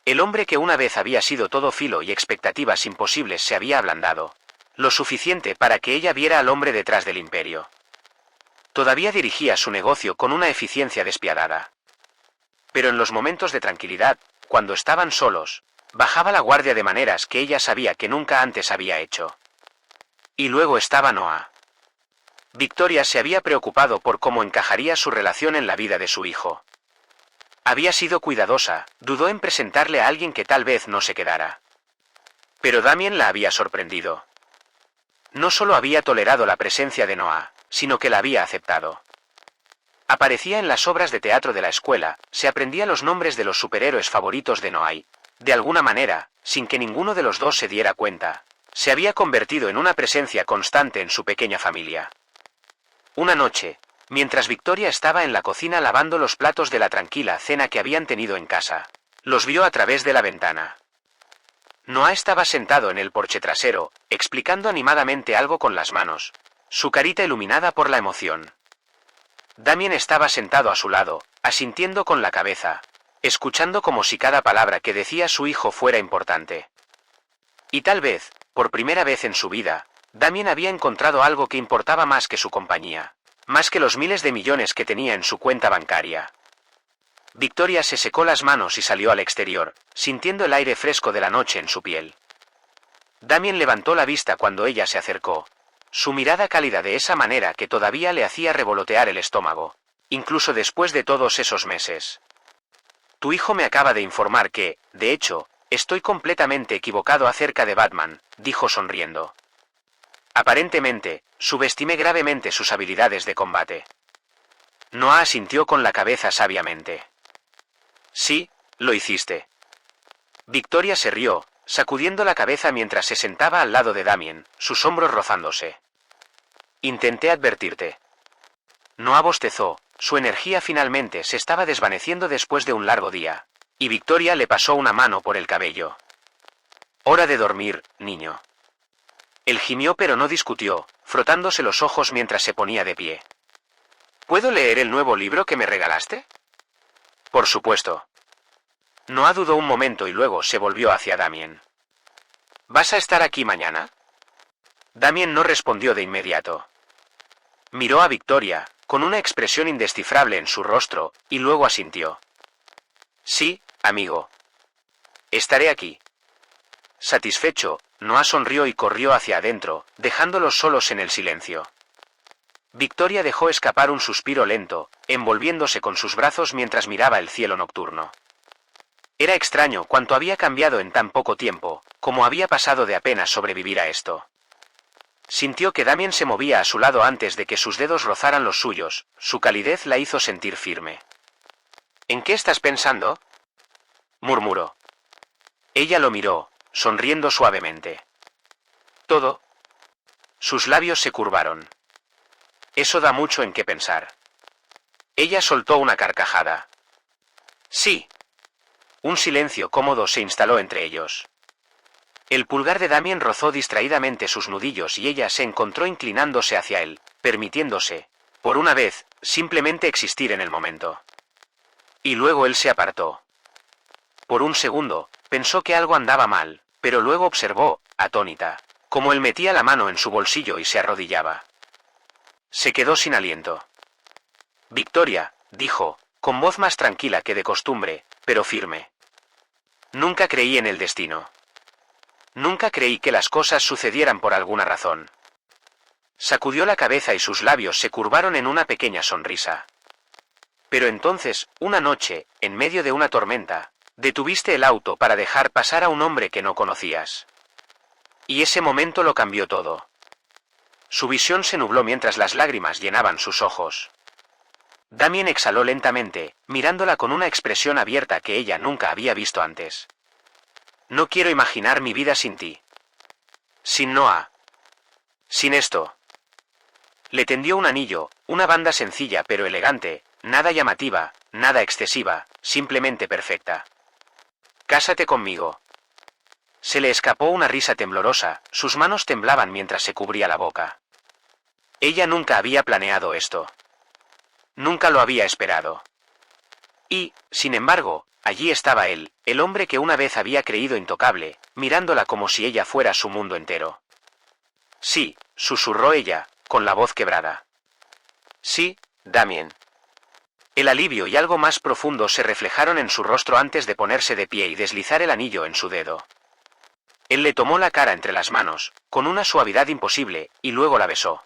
Speaker 1: El hombre que una vez había sido todo filo y expectativas imposibles se había ablandado. Lo suficiente para que ella viera al hombre detrás del imperio. Todavía dirigía su negocio con una eficiencia despiadada. Pero en los momentos de tranquilidad, cuando estaban solos, bajaba la guardia de maneras que ella sabía que nunca antes había hecho. Y luego estaba Noah. Victoria se había preocupado por cómo encajaría su relación en la vida de su hijo. Había sido cuidadosa, dudó en presentarle a alguien que tal vez no se quedara. Pero Damien la había sorprendido. No solo había tolerado la presencia de Noah, sino que la había aceptado. Aparecía en las obras de teatro de la escuela, se aprendía los nombres de los superhéroes favoritos de Noah y, de alguna manera, sin que ninguno de los dos se diera cuenta, se había convertido en una presencia constante en su pequeña familia. Una noche, mientras Victoria estaba en la cocina lavando los platos de la tranquila cena que habían tenido en casa, los vio a través de la ventana. Noah estaba sentado en el porche trasero, explicando animadamente algo con las manos, su carita iluminada por la emoción. Damien estaba sentado a su lado, asintiendo con la cabeza, escuchando como si cada palabra que decía su hijo fuera importante. Y tal vez, por primera vez en su vida, Damien había encontrado algo que importaba más que su compañía, más que los miles de millones que tenía en su cuenta bancaria. Victoria se secó las manos y salió al exterior, sintiendo el aire fresco de la noche en su piel. Damien levantó la vista cuando ella se acercó, su mirada cálida de esa manera que todavía le hacía revolotear el estómago, incluso después de todos esos meses. Tu hijo me acaba de informar que, de hecho, estoy completamente equivocado acerca de Batman, dijo sonriendo. Aparentemente, subestimé gravemente sus habilidades de combate. Noah asintió con la cabeza sabiamente. Sí, lo hiciste. Victoria se rió, sacudiendo la cabeza mientras se sentaba al lado de Damien, sus hombros rozándose. Intenté advertirte. Noah bostezó, su energía finalmente se estaba desvaneciendo después de un largo día, y Victoria le pasó una mano por el cabello. Hora de dormir, niño. Él gimió pero no discutió, frotándose los ojos mientras se ponía de pie. ¿Puedo leer el nuevo libro que me regalaste? Por supuesto. Noah dudó un momento y luego se volvió hacia Damien. ¿Vas a estar aquí mañana? Damien no respondió de inmediato. Miró a Victoria, con una expresión indescifrable en su rostro, y luego asintió. Sí, amigo. Estaré aquí. Satisfecho, Noah sonrió y corrió hacia adentro, dejándolos solos en el silencio. Victoria dejó escapar un suspiro lento, envolviéndose con sus brazos mientras miraba el cielo nocturno. Era extraño cuánto había cambiado en tan poco tiempo, como había pasado de apenas sobrevivir a esto. Sintió que Damien se movía a su lado antes de que sus dedos rozaran los suyos, su calidez la hizo sentir firme. ¿En qué estás pensando? Murmuró. Ella lo miró, sonriendo suavemente. ¿Todo? Sus labios se curvaron. Eso da mucho en qué pensar. Ella soltó una carcajada. Sí. Un silencio cómodo se instaló entre ellos. El pulgar de Damien rozó distraídamente sus nudillos y ella se encontró inclinándose hacia él, permitiéndose, por una vez, simplemente existir en el momento. Y luego él se apartó. Por un segundo, pensó que algo andaba mal, pero luego observó, atónita, cómo él metía la mano en su bolsillo y se arrodillaba. Se quedó sin aliento. Victoria, dijo, con voz más tranquila que de costumbre, pero firme. Nunca creí en el destino. Nunca creí que las cosas sucedieran por alguna razón. Sacudió la cabeza y sus labios se curvaron en una pequeña sonrisa. Pero entonces, una noche, en medio de una tormenta, detuviste el auto para dejar pasar a un hombre que no conocías. Y ese momento lo cambió todo. Su visión se nubló mientras las lágrimas llenaban sus ojos. Damien exhaló lentamente, mirándola con una expresión abierta que ella nunca había visto antes. No quiero imaginar mi vida sin ti. Sin Noah. Sin esto. Le tendió un anillo, una banda sencilla pero elegante, nada llamativa, nada excesiva, simplemente perfecta. Cásate conmigo. Se le escapó una risa temblorosa, sus manos temblaban mientras se cubría la boca. Ella nunca había planeado esto. Nunca lo había esperado. Y, sin embargo, Allí estaba él, el hombre que una vez había creído intocable, mirándola como si ella fuera su mundo entero. Sí, susurró ella, con la voz quebrada. Sí, Damien. El alivio y algo más profundo se reflejaron en su rostro antes de ponerse de pie y deslizar el anillo en su dedo. Él le tomó la cara entre las manos, con una suavidad imposible, y luego la besó.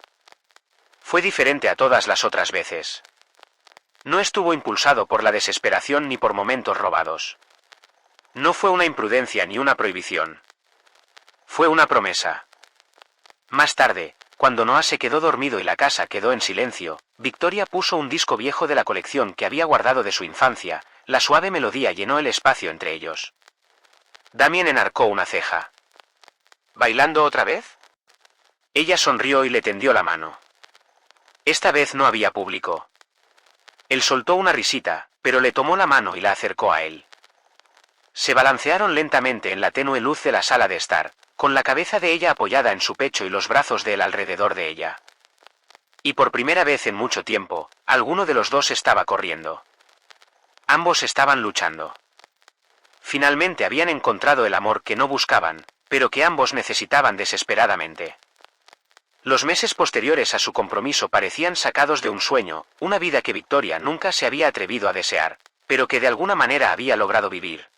Speaker 1: Fue diferente a todas las otras veces. No estuvo impulsado por la desesperación ni por momentos robados. No fue una imprudencia ni una prohibición. Fue una promesa. Más tarde, cuando Noah se quedó dormido y la casa quedó en silencio, Victoria puso un disco viejo de la colección que había guardado de su infancia, la suave melodía llenó el espacio entre ellos. Damien enarcó una ceja. ¿Bailando otra vez? Ella sonrió y le tendió la mano. Esta vez no había público. Él soltó una risita, pero le tomó la mano y la acercó a él. Se balancearon lentamente en la tenue luz de la sala de estar, con la cabeza de ella apoyada en su pecho y los brazos de él alrededor de ella. Y por primera vez en mucho tiempo, alguno de los dos estaba corriendo. Ambos estaban luchando. Finalmente habían encontrado el amor que no buscaban, pero que ambos necesitaban desesperadamente. Los meses posteriores a su compromiso parecían sacados de un sueño, una vida que Victoria nunca se había atrevido a desear, pero que de alguna manera había logrado vivir.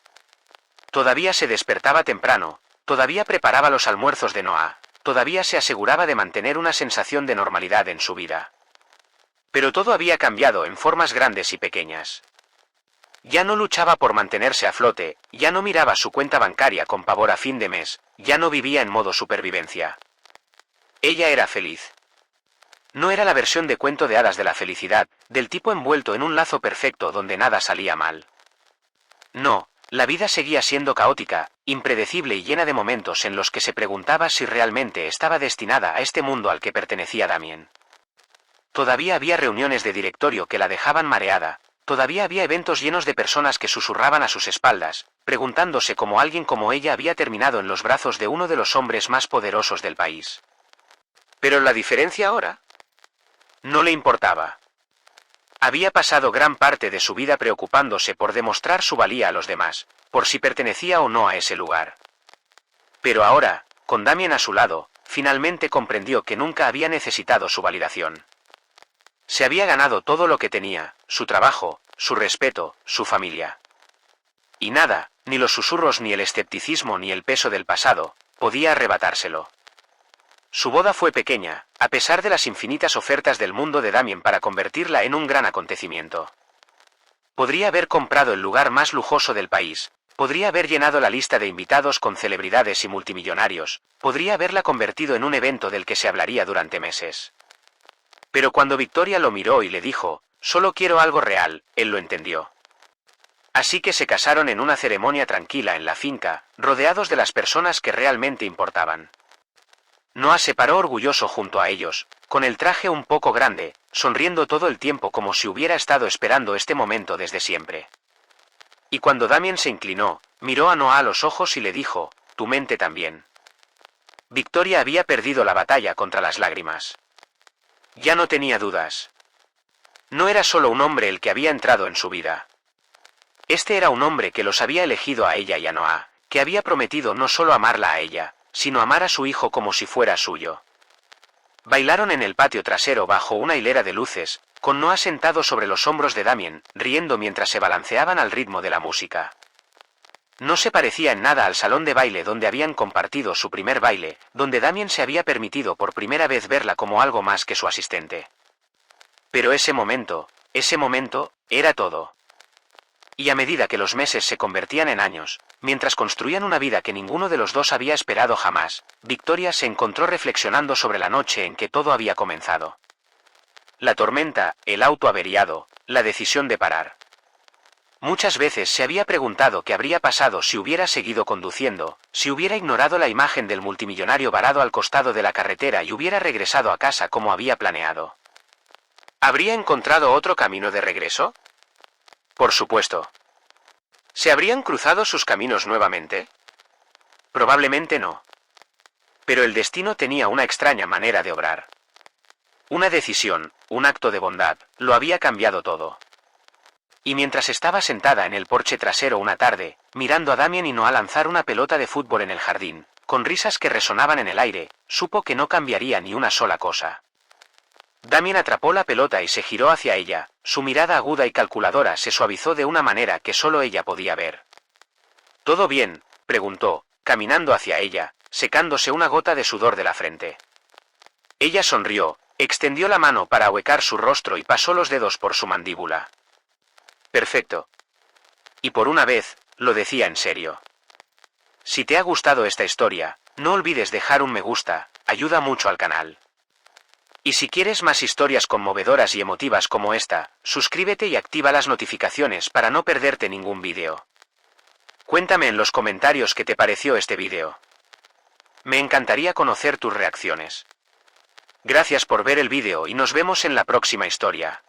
Speaker 1: Todavía se despertaba temprano, todavía preparaba los almuerzos de Noah, todavía se aseguraba de mantener una sensación de normalidad en su vida. Pero todo había cambiado en formas grandes y pequeñas. Ya no luchaba por mantenerse a flote, ya no miraba su cuenta bancaria con pavor a fin de mes, ya no vivía en modo supervivencia. Ella era feliz. No era la versión de cuento de hadas de la felicidad, del tipo envuelto en un lazo perfecto donde nada salía mal. No, la vida seguía siendo caótica, impredecible y llena de momentos en los que se preguntaba si realmente estaba destinada a este mundo al que pertenecía Damien. Todavía había reuniones de directorio que la dejaban mareada, todavía había eventos llenos de personas que susurraban a sus espaldas, preguntándose cómo alguien como ella había terminado en los brazos de uno de los hombres más poderosos del país. ¿Pero la diferencia ahora? No le importaba. Había pasado gran parte de su vida preocupándose por demostrar su valía a los demás, por si pertenecía o no a ese lugar. Pero ahora, con Damien a su lado, finalmente comprendió que nunca había necesitado su validación. Se había ganado todo lo que tenía, su trabajo, su respeto, su familia. Y nada, ni los susurros ni el escepticismo ni el peso del pasado, podía arrebatárselo. Su boda fue pequeña, a pesar de las infinitas ofertas del mundo de Damien para convertirla en un gran acontecimiento. Podría haber comprado el lugar más lujoso del país, podría haber llenado la lista de invitados con celebridades y multimillonarios, podría haberla convertido en un evento del que se hablaría durante meses. Pero cuando Victoria lo miró y le dijo, «Solo quiero algo real», él lo entendió. Así que se casaron en una ceremonia tranquila en la finca, rodeados de las personas que realmente importaban. Noah se paró orgulloso junto a ellos, con el traje un poco grande, sonriendo todo el tiempo como si hubiera estado esperando este momento desde siempre. Y cuando Damien se inclinó, miró a Noah a los ojos y le dijo, «Tu mente también». Victoria había perdido la batalla contra las lágrimas. Ya no tenía dudas. No era solo un hombre el que había entrado en su vida. Este era un hombre que los había elegido a ella y a Noah, que había prometido no solo amarla a ella, sino amar a su hijo como si fuera suyo. Bailaron en el patio trasero bajo una hilera de luces, con Noah sentado sobre los hombros de Damien, riendo mientras se balanceaban al ritmo de la música. No se parecía en nada al salón de baile donde habían compartido su primer baile, donde Damien se había permitido por primera vez verla como algo más que su asistente. Pero ese momento, era todo. Y a medida que los meses se convertían en años, mientras construían una vida que ninguno de los dos había esperado jamás, Victoria se encontró reflexionando sobre la noche en que todo había comenzado. La tormenta, el auto averiado, la decisión de parar. Muchas veces se había preguntado qué habría pasado si hubiera seguido conduciendo, si hubiera ignorado la imagen del multimillonario varado al costado de la carretera y hubiera regresado a casa como había planeado. ¿Habría encontrado otro camino de regreso? Por supuesto. ¿Se habrían cruzado sus caminos nuevamente? Probablemente no. Pero el destino tenía una extraña manera de obrar. Una decisión, un acto de bondad, lo había cambiado todo. Y mientras estaba sentada en el porche trasero una tarde, mirando a Damien y Noah lanzar una pelota de fútbol en el jardín, con risas que resonaban en el aire, supo que no cambiaría ni una sola cosa. Damien atrapó la pelota y se giró hacia ella, su mirada aguda y calculadora se suavizó de una manera que solo ella podía ver. ¿Todo bien?, preguntó, caminando hacia ella, secándose una gota de sudor de la frente. Ella sonrió, extendió la mano para ahuecar su rostro y pasó los dedos por su mandíbula. Perfecto. Y por una vez, lo decía en serio. Si te ha gustado esta historia, no olvides dejar un me gusta, ayuda mucho al canal. Y si quieres más historias conmovedoras y emotivas como esta, suscríbete y activa las notificaciones para no perderte ningún vídeo. Cuéntame en los comentarios qué te pareció este vídeo. Me encantaría conocer tus reacciones. Gracias por ver el vídeo y nos vemos en la próxima historia.